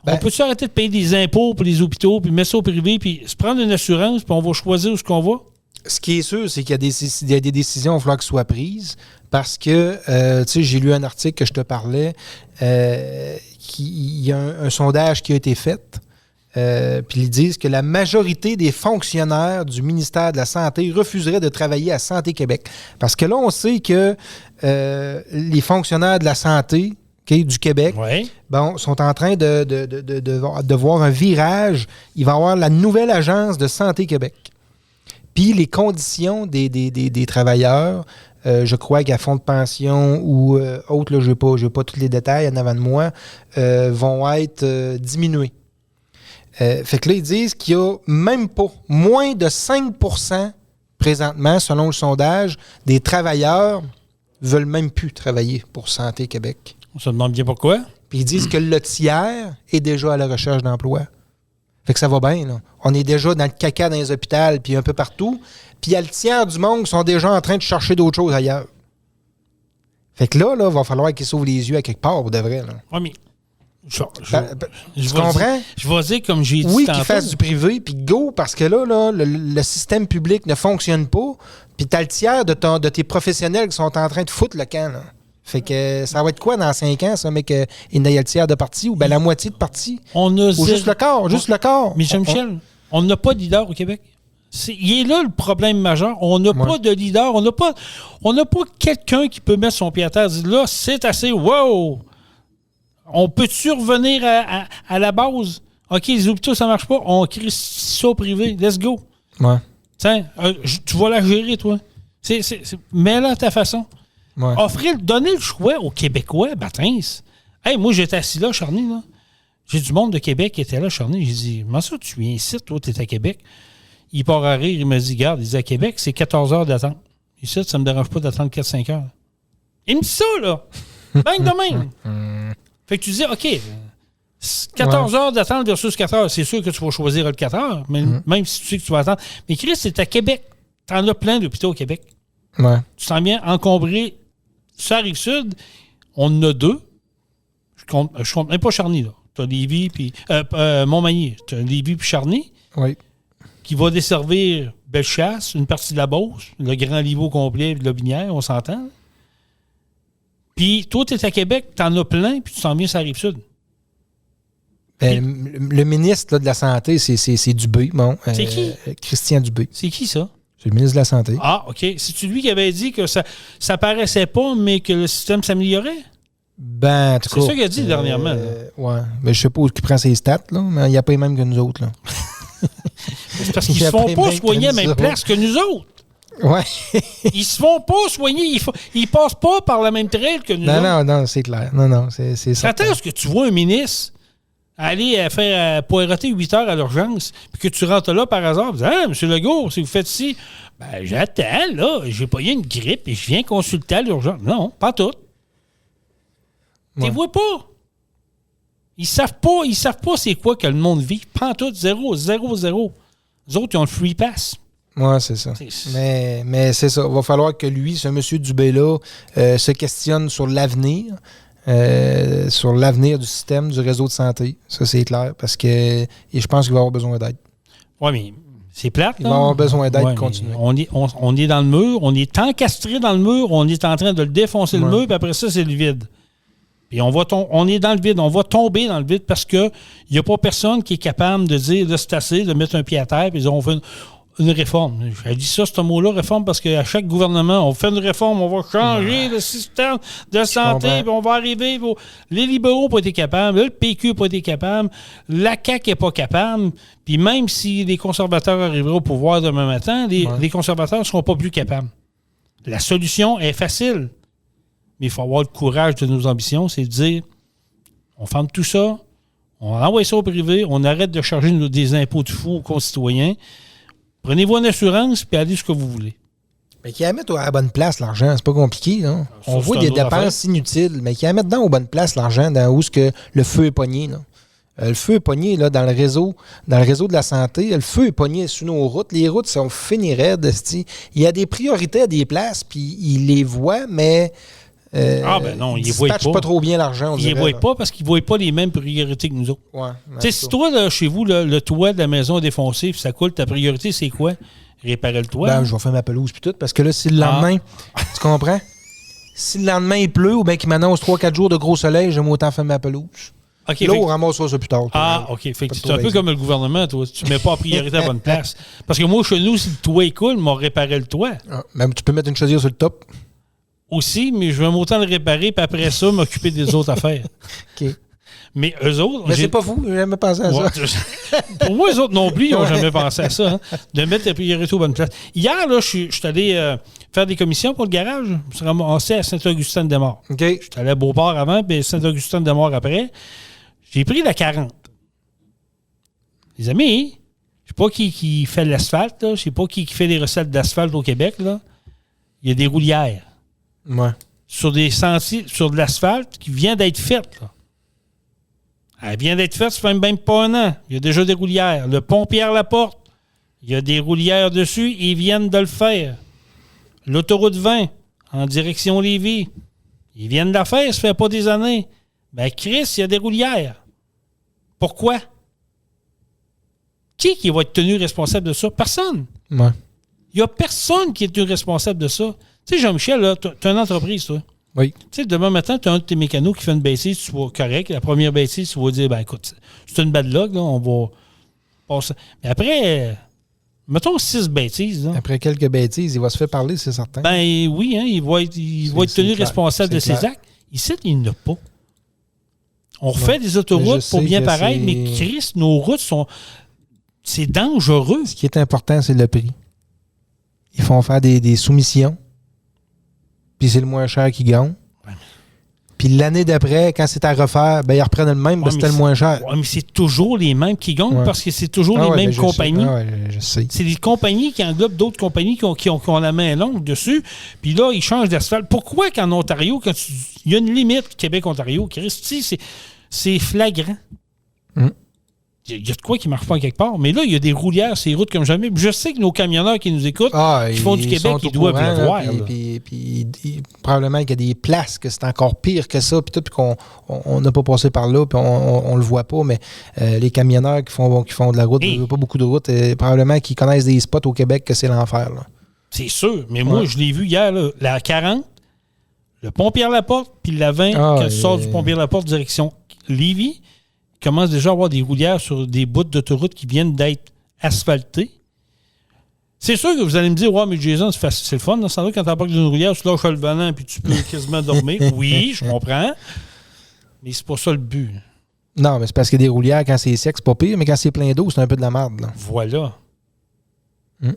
On peut-tu arrêter de payer des impôts pour les hôpitaux, puis mettre ça au privé, puis se prendre une assurance, puis on va choisir où est-ce qu'on va? Ce qui est sûr, c'est qu'il y a des décisions, il va falloir qu'elles soient prises, parce que, tu sais, j'ai lu un article que je te parlais, il y a un sondage qui a été fait, puis ils disent que la majorité des fonctionnaires du ministère de la Santé refuseraient de travailler à Santé Québec. Parce que là, on sait que les fonctionnaires de la santé du Québec, sont en train de voir un virage. Il va y avoir la nouvelle agence de Santé Québec. Puis les conditions des travailleurs, je crois qu'à fonds de pension ou autres, là, je n'ai pas tous les détails en avant de moi, vont être diminués. Fait que là, ils disent qu'il y a même pas moins de 5% présentement, selon le sondage, des travailleurs veulent même plus travailler pour Santé Québec. On se demande bien pourquoi. Puis ils disent que le tiers est déjà à la recherche d'emploi. Fait que ça va bien, là. On est déjà dans le caca dans les hôpitaux, puis un peu partout. Puis il y a le tiers du monde qui sont déjà en train de chercher d'autres choses ailleurs. Fait que là, il va falloir qu'ils s'ouvrent les yeux à quelque part, pour de vrai. Oui, mais... Tu comprends? Je vais dire comme j'ai dit tantôt. Oui, qu'ils fassent du privé, puis go, parce que là le système public ne fonctionne pas, puis t'as le tiers de tes professionnels qui sont en train de foutre le camp, là. Fait que ça va être quoi dans 5 ans, ça, mec, il y a le tiers de parti ou la moitié de parti? Ou juste le quart, Mais Jean-Michel, on n'a pas de leader au Québec. Il est là le problème majeur. On n'a pas de leader. On n'a pas quelqu'un qui peut mettre son pied à terre et dire là, c'est assez, wow! On peut-tu revenir à la base? OK, les hôpitaux, ça marche pas. On crée ça au privé. Let's go. Ouais. Tiens, tu vas la gérer, toi. Mets-la à ta façon. Ouais. Donner le choix aux Québécois, Batins. Hey, moi, j'étais assis là, Charny, là. J'ai du monde de Québec qui était là, Charny. J'ai dit, comment ça, tu viens ici, toi, t'es à Québec? Il part à rire, il m'a dit, regarde, il dit, à Québec, c'est 14 heures d'attente. Ici, ça me dérange pas d'attendre 4-5 heures. Il me dit ça, là. Bang de même. Fait que tu dis, OK, 14 heures d'attente versus 4 heures, c'est sûr que tu vas choisir le 4 heures, mais même si tu sais que tu vas attendre. Mais Chris, c'est à Québec. T'en as plein d'hôpitaux au Québec. Ouais. Tu t'en viens encombré. Sur la Rive-Sud, on en a 2. Je compte même pas Charny, là. Tu as Lévis puis Montmagny. Tu as Lévis puis Charny. Oui. Qui va desservir Bellechasse, une partie de la Beauce, le Grand Livre complet de la Binière, on s'entend. Puis toi, tu es à Québec, tu en as plein, puis tu t'en viens sur la Rive-Sud. Le ministre là, de la Santé, c'est Dubé. Bon, c'est qui? Christian Dubé. C'est qui, ça? C'est le ministre de la Santé. Ah, OK. C'est-tu lui qui avait dit que ça paraissait pas, mais que le système s'améliorait? Ben, en tout cas. C'est ça qu'il a dit dernièrement. Oui. Mais je sais pas où il prend ses stats, là, mais il n'y a pas les mêmes que nous autres. Là. C'est parce qu'ils ne se font pas soigner à la même place que nous autres. Ouais. Ils se font pas soigner. Ils passent pas par la même trail que nous autres. Non, c'est clair. Non, c'est ça. Quand est-ce que tu vois un ministre aller faire poireauter 8 heures à l'urgence, puis que tu rentres là par hasard, tu dis, ah, M. Legault, si vous faites ci, ben j'attends, là, j'ai pas eu une grippe et je viens consulter à l'urgence. Non, pas tout. Tu les vois pas. Ils savent pas c'est quoi que le monde vit. Pas tout, 0. Les autres, ils ont le free pass. Oui, c'est ça. Mais c'est ça. Il va falloir que lui, ce M. Dubé-là, se questionne sur l'avenir. Sur l'avenir du système, du réseau de santé. Ça, c'est clair. Parce que je pense qu'il va avoir besoin d'aide. Oui, mais c'est plate. Il va avoir besoin d'aide pour continuer. On est dans le mur. On est encastré dans le mur. On est en train de le défoncer le mur. Puis après ça, c'est le vide. Puis on est dans le vide. On va tomber dans le vide parce qu'il n'y a pas personne qui est capable de dire, là, c'est assez, de mettre un pied à terre et de dire, on fait une réforme. J'ai dit ça, ce mot-là, réforme, parce qu'à chaque gouvernement, on fait une réforme, on va changer le système de santé, puis on va arriver. Les libéraux n'ont pas été capables, le PQ n'a pas été capable, la CAQ n'est pas capable, puis même si les conservateurs arriveraient au pouvoir demain matin, les conservateurs ne seront pas plus capables. La solution est facile, mais il faut avoir le courage de nos ambitions, c'est de dire, on ferme tout ça, on envoie ça au privé, on arrête de charger des impôts de fous aux concitoyens. Prenez-vous une assurance puis allez ce que vous voulez. Mais qu'il y a à mettre à la bonne place, l'argent. C'est pas compliqué. Là. On voit des dépenses inutiles, mais qu'il y a à mettre dans aux bonnes places, l'argent, dans où que le feu est pogné. Là. Le feu est pogné là, dans le réseau de la santé. Le feu est pogné sur nos routes. Les routes sont finies raides. Il y a des priorités à des places, puis ils les voient, mais... non, ils ne voient pas trop bien l'argent. Ils ne voient pas parce qu'ils ne voient pas les mêmes priorités que nous autres. Ouais, si toi, là, chez vous, là, le toit de la maison est défoncé puis ça coule, ta priorité, c'est quoi? Réparer le toit? Ben, je vais faire ma pelouse puis tout, parce que là, si le lendemain, tu comprends? Si le lendemain, il pleut ou bien qu'il m'annonce 3-4 jours de gros soleil, j'aime autant faire ma pelouse. Okay, là, on ramassera ça plus tard. OK. Fait que c'est un peu comme le gouvernement, toi. Tu ne mets pas en priorité à la bonne place. Parce que moi, chez nous, si le toit est cool, m'ont réparé le toit. Même tu peux mettre une chaudière sur le top. Aussi, mais je vais m'autant le réparer, puis après ça, m'occuper des autres affaires. OK. Mais eux autres... Mais c'est pas vous, j'ai jamais pensé à ça. Pour moi, eux autres non plus, ils n'ont jamais pensé à ça, de mettre la priorité aux bonnes places. Hier, là, je suis allé faire des commissions pour le garage. Je me suis ramassé à Saint-Augustin-de-Desmaures. OK. Je suis allé à Beauport avant, puis Saint-Augustin-de-Desmaures après. J'ai pris la 40. Les amis, je sais pas qui fait l'asphalte, là. Je sais pas qui fait les recettes d'asphalte au Québec, là. Il y a des roulières. Ouais. Sur des sentiers, sur de l'asphalte qui vient d'être faite. Là. Elle vient d'être faite, ça fait même pas un an. Il y a déjà des roulières. Le pont Pierre-Laporte, il y a des roulières dessus, ils viennent de le faire. L'autoroute 20, en direction Lévis, ils viennent de la faire, ça fait pas des années. Ben Chris, il y a des roulières. Pourquoi? Qui va être tenu responsable de ça? Personne. Ouais. Il n'y a personne qui est tenu responsable de ça. Tu sais, Jean-Michel, tu as une entreprise, toi. Oui. Tu sais, demain matin, tu as un de tes mécanos qui fait une bêtise, tu vas correct. La première bêtise, tu vas dire, ben écoute, c'est une bad luck, là, on va passer. Mais après, mettons 6 bêtises. Là. Après quelques bêtises, il va se faire parler, c'est certain. Ben oui, hein, il va être tenu responsable de ses actes. Ici, il n'a pas. On refait des autoroutes pour bien paraître, mais Christ, nos routes sont... C'est dangereux. Ce qui est important, c'est le prix. Ils font faire des soumissions. Puis c'est le moins cher qui gagne. Puis l'année d'après, quand c'est à refaire, ben ils reprennent le même parce que c'était le moins cher. Oui, mais c'est toujours les mêmes qui gagnent parce que c'est toujours les mêmes compagnies. Je sais. C'est des compagnies qui englobent d'autres compagnies qui ont la main longue dessus. Puis là, ils changent d'asphalte. Pourquoi qu'en Ontario, il y a une limite Québec-Ontario, Christy, c'est flagrant. Il y a de quoi qui ne marche pas quelque part. Mais là, il y a des roulières sur les routes comme jamais. Je sais que nos camionneurs qui nous écoutent, qui font du Québec, ils doivent le voir. Puis probablement qu'il y a des places que c'est encore pire que ça, puis qu'on n'a pas passé par là, puis on le voit pas. Mais les camionneurs qui font de la route, pas beaucoup de route, probablement qu'ils connaissent des spots au Québec que c'est l'enfer. Là. C'est sûr. Mais moi, je l'ai vu hier, là, la 40, le pont Pierre-Laporte, puis la 20, quand tu sors du pont Pierre-Laporte, direction Lévis, commence déjà à avoir des roulières sur des bouts d'autoroute qui viennent d'être asphaltées. C'est sûr que vous allez me dire, ouais, mais Jason, c'est le fun, dans ce temps-là, quand tu embarques d'une roulière, tu lâches le volant puis tu peux quasiment dormir. Oui, je comprends. Mais c'est pas ça le but. Non, mais c'est parce que des roulières, quand c'est sec, c'est pas pire, mais quand c'est plein d'eau, c'est un peu de la merde. Là. Voilà.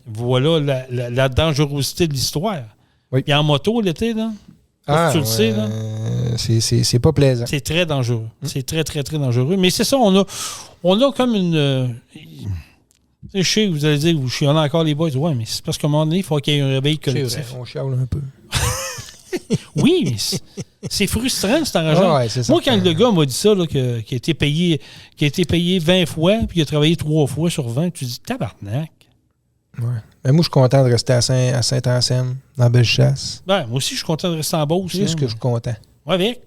Voilà la dangerosité de l'histoire. Oui. Puis en moto, l'été, là. Tu le sais, là. C'est pas plaisant. C'est très dangereux. C'est très, très, très dangereux. Mais c'est ça, on a comme une... je sais, vous allez dire, vous chialez encore les boys. Ouais, mais c'est parce qu'à un moment donné, il faut qu'il y ait un réveil collectif. C'est vrai, on chiale un peu. Oui, mais c'est frustrant, cet argent. Ouais, c'est moi, quand le gars m'a dit ça, là, qui a été payé 20 fois, puis il a travaillé 3 fois sur 20, tu dis, tabarnak. Ouais. Mais moi, je suis content de rester à Saint-Anselme, dans Bellechasse. Ben, moi aussi, je suis content de rester en Beauce. C'est ce que je suis content. Ouais, avec.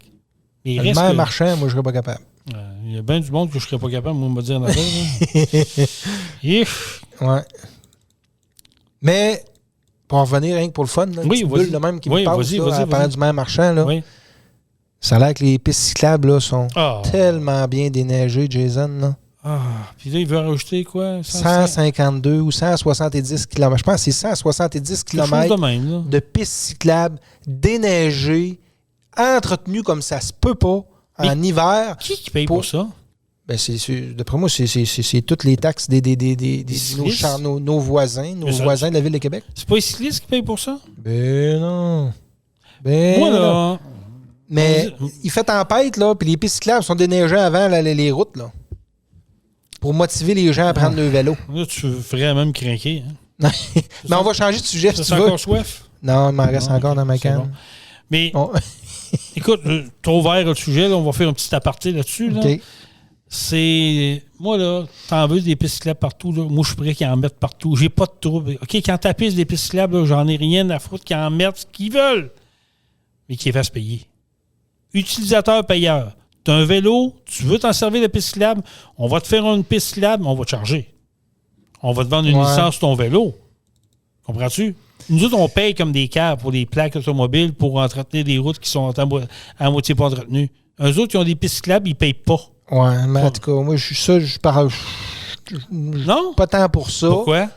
Mais le même marchand, moi, je serais pas capable. Il y a bien du monde que je serais pas capable, moi, de me dire en affaire. Ouais. Mais, pour en revenir, rien que pour le fun, là, une petite bulle de même qui me passe, en parlant du même marchand, là, ça a l'air que les pistes cyclables là, sont tellement bien déneigées, Jason, là. Puis là, il veut rajouter quoi? 152 ou 170 km. Je pense que c'est 170 km de pistes cyclables déneigées, entretenues comme ça se peut pas en hiver. Qui paye pour ça? Ben d'après moi, c'est toutes les taxes nos voisins de la Ville de Québec. C'est pas les cyclistes qui payent pour ça? Ben non. Non. Mais il fait tempête, là, puis les pistes cyclables sont déneigées avant les routes, là. Pour motiver les gens à prendre le vélo. Là, tu ferais même craquer. Hein? Mais on va changer de sujet si tu veux. encore soif? Non, il m'en reste encore dans ma canne. Bon. Mais, écoute, trop ouvert le sujet, là, on va faire un petit aparté là-dessus. Là. OK. C'est... Moi, là, t'en veux des pistes cyclables partout, là. Moi, je suis prêt qu'ils en mettent partout. J'ai pas de trouble. OK, quand t'appuies des pistes cyclables, là, j'en ai rien à foutre qu'ils en mettent ce qu'ils veulent. Mais qu'ils fassent payer. Utilisateur-payeur. Tu as un vélo, tu veux t'en servir de piste cyclable, on va te faire une piste cyclable, on va te charger. On va te vendre une licence sur ton vélo. Comprends-tu? Nous autres, on paye comme des caves pour les plaques automobiles pour entretenir des routes qui sont à moitié pas entretenues. Eux autres, qui ont des pistes cyclables, ils ne payent pas. Ouais, mais en tout cas, moi, je parle... Non? Pas tant pour ça. Pourquoi?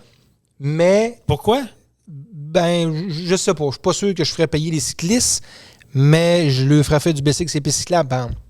Mais... Pourquoi? Ben, je sais pas. Je suis pas sûr que je ferais payer les cyclistes, mais je leur ferais faire du bicycle ces pistes cyclables, par exemple.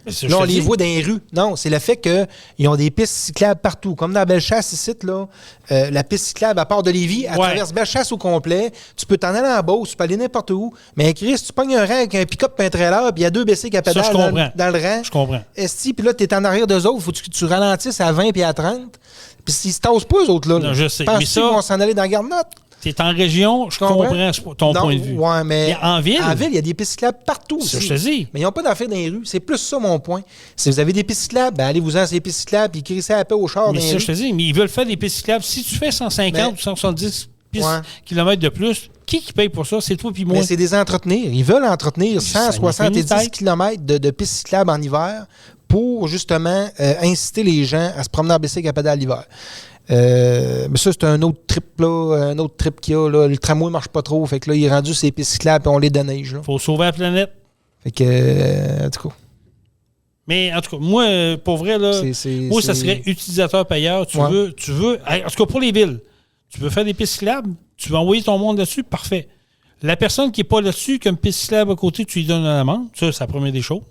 Là, on les voit dans les rues. Non, c'est le fait qu'ils ont des pistes cyclables partout. Comme dans Bellechasse, ici, là, la piste cyclable, à part de Lévis, elle traverse Bellechasse au complet. Tu peux t'en aller en Beauce, tu peux aller n'importe où. Mais Chris, tu pognes un rang avec un pick-up et un trailer, puis il y a 2 bicycles à pédale dans le rang. Je comprends. Esti, puis là, tu es en arrière d'eux autres, il faut que tu ralentisses à 20 puis à 30. Puis s'ils se tassent pas, eux autres, là. Non, je sais. Penses-tu qu'ils vont s'en aller dans la Garnotte? T'es en région, je comprends ton point de vue. Ouais, mais en ville, il y a des pistes cyclables partout aussi. Je te dis. Mais ils n'ont pas d'affaires dans les rues. C'est plus ça mon point. Si vous avez des pistes cyclables, ben allez-vous-en sur les pistes cyclables et crissez à paix au char. Mais ça, je te dis, mais ils veulent faire des pistes cyclables. Si tu fais 150 ou 170 kilomètres de plus, qui paye pour ça? C'est toi puis moi. Mais c'est des entretenir. Ils veulent entretenir 170 kilomètres de pistes cyclables en hiver pour justement inciter les gens à se promener en bicycle à pédale l'hiver. Mais ça, c'est un autre trip, là. Un autre trip qu'il y a, là. Le tramway ne marche pas trop. Fait que là, il est rendu ses pistes cyclables et on les déneige, là. Faut sauver la planète. Fait que, en tout cas. Mais, en tout cas, moi, pour vrai, là, ça serait utilisateur-payeur. Tu veux. En tout cas, pour les villes, tu veux faire des pistes cyclables, tu veux envoyer ton monde là-dessus, parfait. La personne qui n'est pas là-dessus, comme piste cyclable à côté, tu lui donnes une amende. Ça, c'est la première des choses.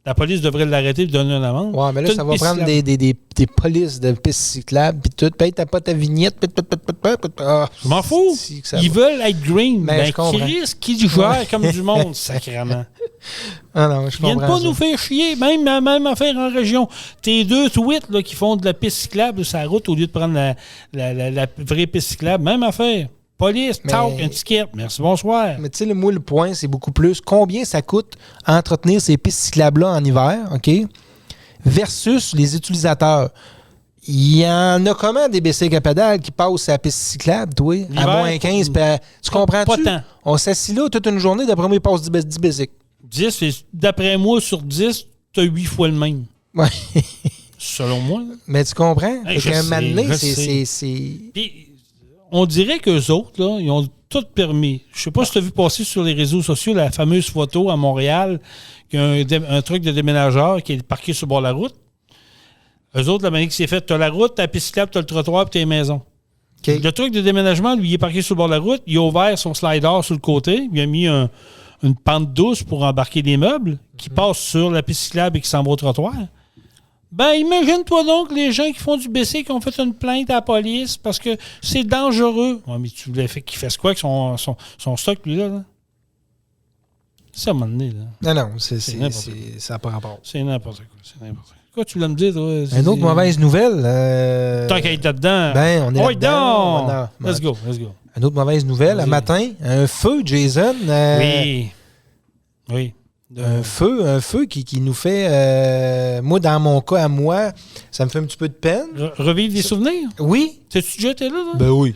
La police devrait l'arrêter et lui donner une amende. Ouais, mais là, ça va prendre des polices de pistes cyclables, puis tout. Paye, t'as pas ta vignette. Je m'en fous. Ils veulent être green. Mais Chris, qui gère comme du monde, sacrément. Ah non, je comprends. Ils viennent pas nous faire chier, même affaire en région. T'es 2 tweets là, qui font de la piste cyclable sur la route au lieu de prendre la vraie piste cyclable. Même affaire. Police, talk, un ticket. Merci, bonsoir. Mais tu sais, moi, le point, c'est beaucoup plus. Combien ça coûte entretenir ces pistes cyclables-là en hiver, OK? Versus les utilisateurs. Il y en a comment des bicycles à pédales qui passent à la piste cyclable, toi, à moins 15? Tu comprends-tu? Pas tant. On s'assit là toute une journée, d'après moi, ils passent 10 bicycles. 10, d'après moi, sur 10, t'as 8 fois le même. Ouais. Selon moi. Là. Mais tu comprends? Hey, je c'est... Puis, on dirait qu'eux autres, là, ils ont tout permis. Je sais pas si tu as vu passer sur les réseaux sociaux la fameuse photo à Montréal, qu'il y a un truc de déménageur qui est parqué sur le bord de la route. Eux autres, la manière qui s'est faite, tu as la route, tu as la piste cyclable, tu as le trottoir puis tu as les maisons. Okay. Le truc de déménagement, lui, il est parqué sur le bord de la route. Il a ouvert son slider sur le côté. Il a mis une pente douce pour embarquer des meubles qui passent sur la piste cyclable et qui s'en va au trottoir. Ben, imagine-toi donc les gens qui font du BC qui ont fait une plainte à la police parce que c'est dangereux. Ouais, mais tu voulais qu'il fasse quoi avec son stock, lui, là? C'est à un moment donné, là. Non, ça n'a pas rapport. C'est n'importe quoi. Quoi, tu voulais me dire, toi? Une autre mauvaise nouvelle. Tant qu'elle est là-dedans. Ben, on est là-dedans. Let's go. Une autre mauvaise nouvelle. Un matin, un feu, Jason. Oui. Un feu qui nous fait... moi, dans mon cas, à moi, ça me fait un petit peu de peine. Revivre des souvenirs? Oui. T'as-tu déjà été là? Ben oui.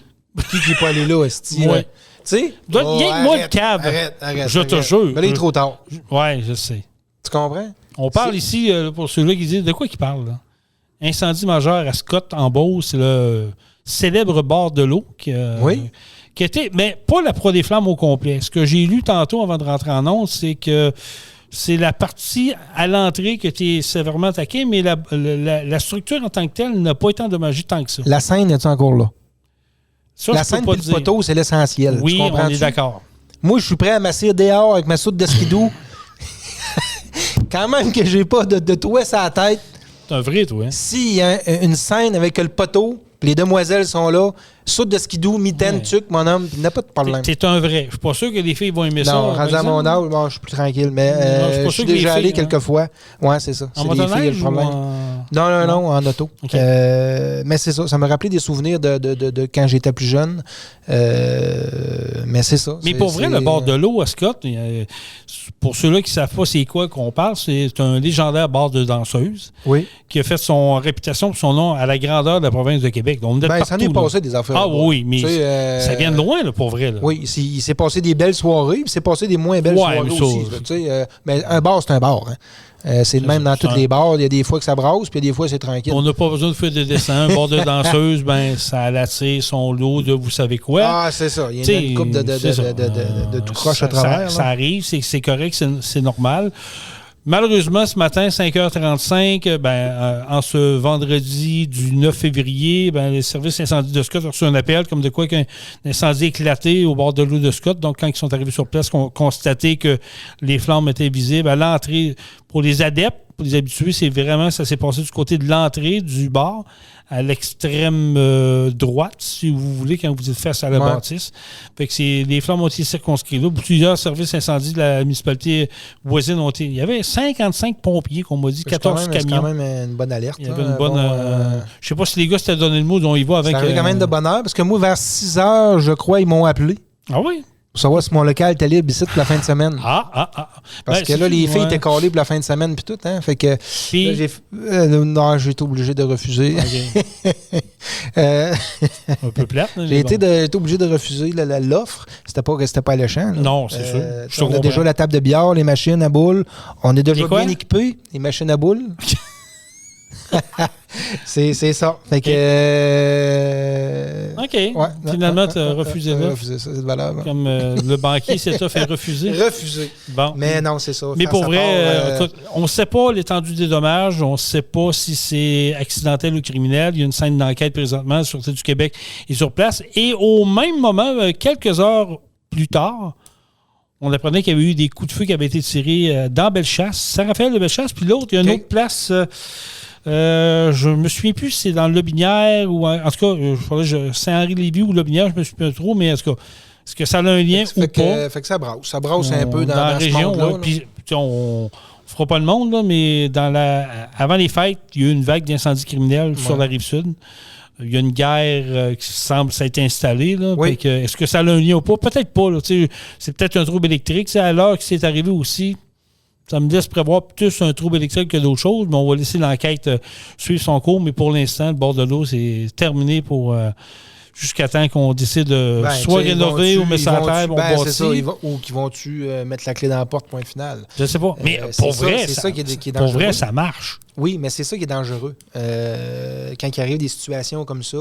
Qui n'est pas allé là, esti? Oui. Tu sais? Moi le câble. Arrête. Je te jure. Mais là, il est trop tard. Oui, je sais. Tu comprends? On parle ici, pour ceux-là qui disent, de quoi ils parlent, là? Incendie majeur à Scott, en Beauce, c'est le célèbre bord de l'eau qui était, mais pas la Proie des Flammes au complet. Ce que j'ai lu tantôt avant de rentrer en ondes, c'est que c'est la partie à l'entrée qui a été sévèrement attaquée, mais la structure en tant que telle n'a pas été endommagée tant que ça. La scène est encore là? Ça, la scène et le poteau, c'est l'essentiel. Oui, on est d'accord. Moi, je suis prêt à m'asseoir dehors avec ma soude de skidoo. Quand même que j'ai pas de toit sur la tête. C'est un vrai toit. S'il y a une scène avec le poteau, les demoiselles sont là, soude de skidoo, mitaine, tuc, mon homme, il n'y a pas de problème. C'est un vrai. Je suis pas sûr que les filles vont aimer ça. Non, rendu à mon âge, je suis plus tranquille, mais je suis déjà allé quelques fois. Ouais, c'est ça. En motoneige ou Non, en auto. Okay. Mais c'est ça. Ça m'a rappelé des souvenirs de quand j'étais plus jeune. Mais c'est ça. Mais pour vrai, le bord de l'eau à Scott, pour ceux-là qui ne savent pas c'est quoi qu'on parle, c'est un légendaire bar de danseuse qui a fait son réputation pour son nom à la grandeur de la province de Québec. Donc, ça en est passé des affaires. Ah oui, mais ça vient de loin, là, pour vrai. Là. Oui, il s'est passé des belles soirées, puis il s'est passé des moins belles soirées aussi. Mais un bar, c'est un bar. Hein. C'est le même dans tous les bars. Il y a des fois que ça brasse, puis il y a des fois que c'est tranquille. On n'a pas besoin de faire des dessins. Un bar de danseuse, ça a lassé son lot de vous savez quoi. Ah, c'est ça. Il y a une coupe de tout croche à travers. Ça arrive, c'est correct, c'est normal. Malheureusement, ce matin, 5h35, en ce vendredi du 9 février, les services d'incendie de Scott ont reçu un appel comme de quoi qu'un incendie éclaté au bord de l'eau de Scott. Donc, quand ils sont arrivés sur place, ils ont constaté que les flammes étaient visibles. À l'entrée, pour les adeptes, pour les habitués, ça s'est passé du côté de l'entrée du bar, à l'extrême droite, si vous voulez, quand vous êtes face à la bâtisse. Fait que les flammes ont été circonscrites là. Plusieurs services incendies de la municipalité voisine ont été... Il y avait 55 pompiers, qu'on m'a dit, 14 camions. C'est quand même une bonne alerte. Il y avait une bonne... Je sais pas si les gars s'étaient donné le mot dont ils vont avec... Ça avait quand même de bonne heure, parce que moi, vers 6 heures, je crois, ils m'ont appelé. Ah oui? Pour savoir si mon local était libre ici pour la fin de semaine. Parce que là, les filles étaient collées pour la fin de semaine puis tout. Hein? Fait que là, j'ai été obligé de refuser. Okay. Un peu plate. J'ai été obligé de refuser l'offre. C'était pas alléchant. Là. Non, c'est sûr. On a déjà la table de billard, les machines à boules. On est déjà bien équipés, les machines à boules. c'est ça. Fait que. Finalement, tu as refusé là. Refusé ça, c'est valable. Comme le banquier s'est fait refuser. Refusé. Bon. Mais non, c'est ça. Mais pour vrai, écoute, on ne sait pas l'étendue des dommages. On ne sait pas si c'est accidentel ou criminel. Il y a une scène d'enquête présentement. La Sûreté du Québec est sur place. Et au même moment, quelques heures plus tard, on apprenait qu'il y avait eu des coups de feu qui avaient été tirés dans Bellechasse, Saint-Raphaël de Bellechasse, puis l'autre, il y a une autre place. Je me souviens plus si c'est dans le Lobinière ou en tout cas, Saint-Henri-Lévis ou Lobinière, je me souviens pas trop, mais en tout cas, est-ce que ça a un lien ou pas? Fait que ça brasse. Ça brasse un peu dans la ce région. monde-là. Puis on fera pas le monde, là, mais avant les fêtes, il y a eu une vague d'incendies criminels sur la Rive-Sud. Il y a une guerre qui semble s'être installée. Là, est-ce que ça a un lien ou pas? Peut-être pas. Là, c'est peut-être un trouble électrique. C'est à l'heure que c'est arrivé aussi. Ça me laisse prévoir plus un trouble électrique que d'autres choses, mais on va laisser l'enquête suivre son cours. Mais pour l'instant, le bord de l'eau, c'est terminé pour jusqu'à temps qu'on décide de soit rénover ou mettre ça à terre, on bâtit. C'est ça, ou qu'ils vont-tu mettre la clé dans la porte, point final. Je sais pas. Mais pour vrai, ça marche. Oui, mais c'est ça qui est dangereux. Quand il arrive des situations comme ça,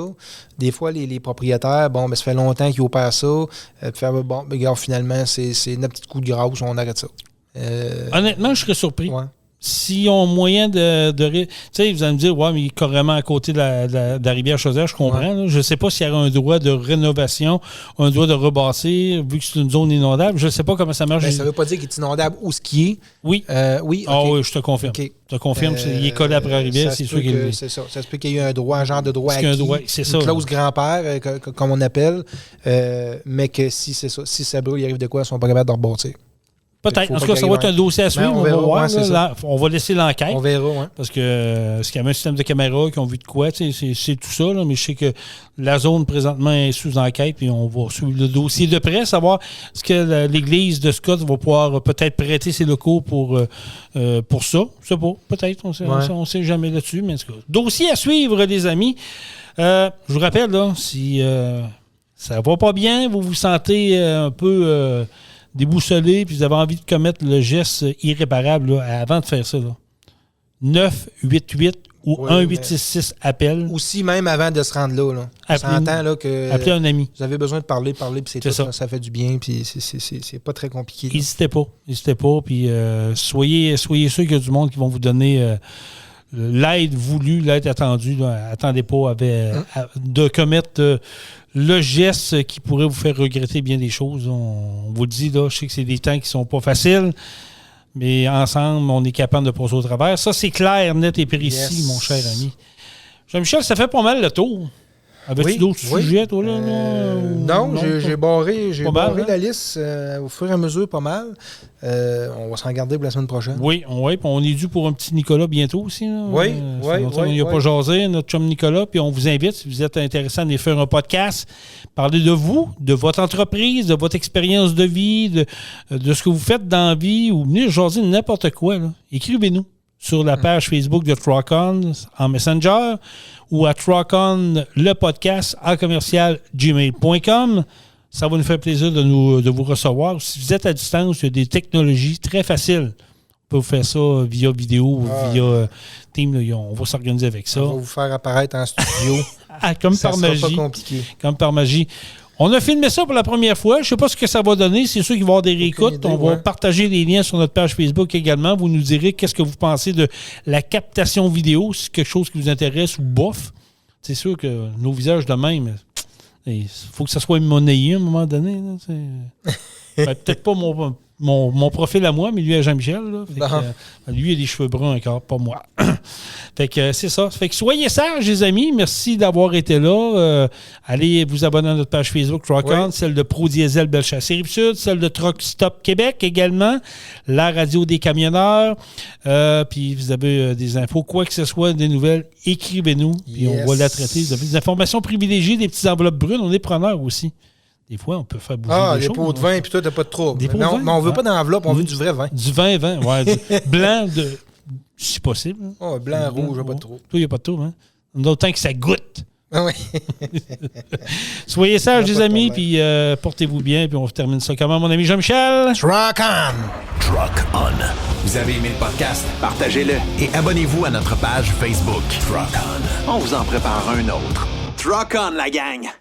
des fois, les propriétaires, ça fait longtemps qu'ils opèrent ça. Regarde, finalement, c'est notre petit coup de grâce, on arrête ça. Honnêtement, je serais surpris. Ouais. S'ils ont moyen de tu sais, vous allez me dire, ouais, mais il est carrément à côté de la rivière Chaudière, je comprends. Ouais. Je ne sais pas s'il y a un droit de rénovation, un droit de rebasser, vu que c'est une zone inondable. Je ne sais pas comment ça marche. Ça ne veut pas dire qu'il est inondable où ce qui est. Oui. Oui, okay. Oui, je te confirme. Okay. Je te confirme, il est collé après la rivière, c'est sûr qu'il est. C'est ça. Ça se peut qu'il y ait un genre de droit acquis, une clause grand-père, comme on appelle, mais que si c'est ça, si ça brûle, il arrive de quoi, ils ne sont pas capables de rebâtir. Peut-être. En tout cas, ça va être un dossier à suivre. On va voir. On va laisser l'enquête. On verra, oui. Parce que qu'il y a un système de caméras qui ont vu de quoi, c'est tout ça. Là, mais je sais que la zone présentement est sous enquête et on va suivre le dossier de près, savoir ce que l'église de Scott va pouvoir peut-être prêter ses locaux pour ça. Je sais pas. Peut-être. On sait jamais là-dessus. Mais en tout cas, dossier à suivre, les amis. Je vous rappelle, là, si ça va pas bien, vous vous sentez un peu... déboussolé, puis vous avez envie de commettre le geste irréparable là, avant de faire ça. Là. 988 ou 1866 appel. Aussi, même avant de se rendre là. On s'entend là, que appelez un ami. Vous avez besoin de parler, puis c'est tout. Ça fait du bien, puis c'est pas très compliqué. N'hésitez pas, puis soyez sûr qu'il y a du monde qui vont vous donner l'aide voulue, l'aide attendue. Là. Attendez pas de commettre... le geste qui pourrait vous faire regretter bien des choses. On vous le dit, là, je sais que c'est des temps qui sont pas faciles, mais ensemble, on est capable de passer au travers. Ça, c'est clair, net et précis, mon cher ami. Jean-Michel, ça fait pas mal le tour. Avais-tu d'autres sujets, toi, là? Non, j'ai barré la liste au fur et à mesure pas mal. On va s'en garder pour la semaine prochaine. Oui, puis on est dû pour un petit Nicolas bientôt aussi. Là. Oui. On n'y a pas jasé, notre chum Nicolas, puis on vous invite, si vous êtes intéressé à aller faire un podcast, parler de vous, de votre entreprise, de votre expérience de vie, de ce que vous faites dans la vie, ou venir jaser n'importe quoi. Là. Écrivez-nous sur la page Facebook de Truck-On en Messenger ou à Truck-On, le podcast, en commercial gmail.com. Ça va nous faire plaisir de vous recevoir. Si vous êtes à distance, il y a des technologies très faciles. On peut vous faire ça via vidéo ou via Team. Là, on va s'organiser avec ça. On va vous faire apparaître en studio. Comme ça par magie. Pas compliqué. Comme par magie. On a filmé ça pour la première fois. Je ne sais pas ce que ça va donner. C'est sûr qu'il va y avoir des réécoutes. On va partager les liens sur notre page Facebook également. Vous nous direz qu'est-ce que vous pensez de la captation vidéo. Si c'est quelque chose qui vous intéresse ou bof. C'est sûr que nos visages de même, il faut que ça soit monnayé à un moment donné. Peut-être pas mon profil à moi, mais lui à Jean-Michel. Là. Lui, il a des cheveux bruns encore, pas moi. Fait que c'est ça. Fait que soyez sages, les amis. Merci d'avoir été là. Allez vous abonner à notre page Facebook Truck-On, celle de Pro Diesel Bellechasse Rive-Sud, celle de Truck Stop Québec également, la radio des camionneurs. Puis vous avez des infos, quoi que ce soit, des nouvelles, écrivez-nous. Puis on va la traiter. Vous avez des informations privilégiées, des petites enveloppes brunes. On est preneurs aussi. Des fois, on peut faire bouger des choses. Des pots de vin, puis toi, t'as pas de trouble. Mais on veut pas d'enveloppe, on veut du vrai vin. Du vin, ouais. Blanc, si possible. Blanc, rouge, pas de trouble. Toi, il n'y a pas de trouble, hein? D'autant que ça goûte. Ah oui. Soyez sages, les amis, puis portez-vous bien, puis on termine ça. Comment, mon ami Jean-Michel? Truck-On! Truck-On. Vous avez aimé le podcast? Partagez-le et abonnez-vous à notre page Facebook. Truck-On. On vous en prépare un autre. Truck-On, la gang!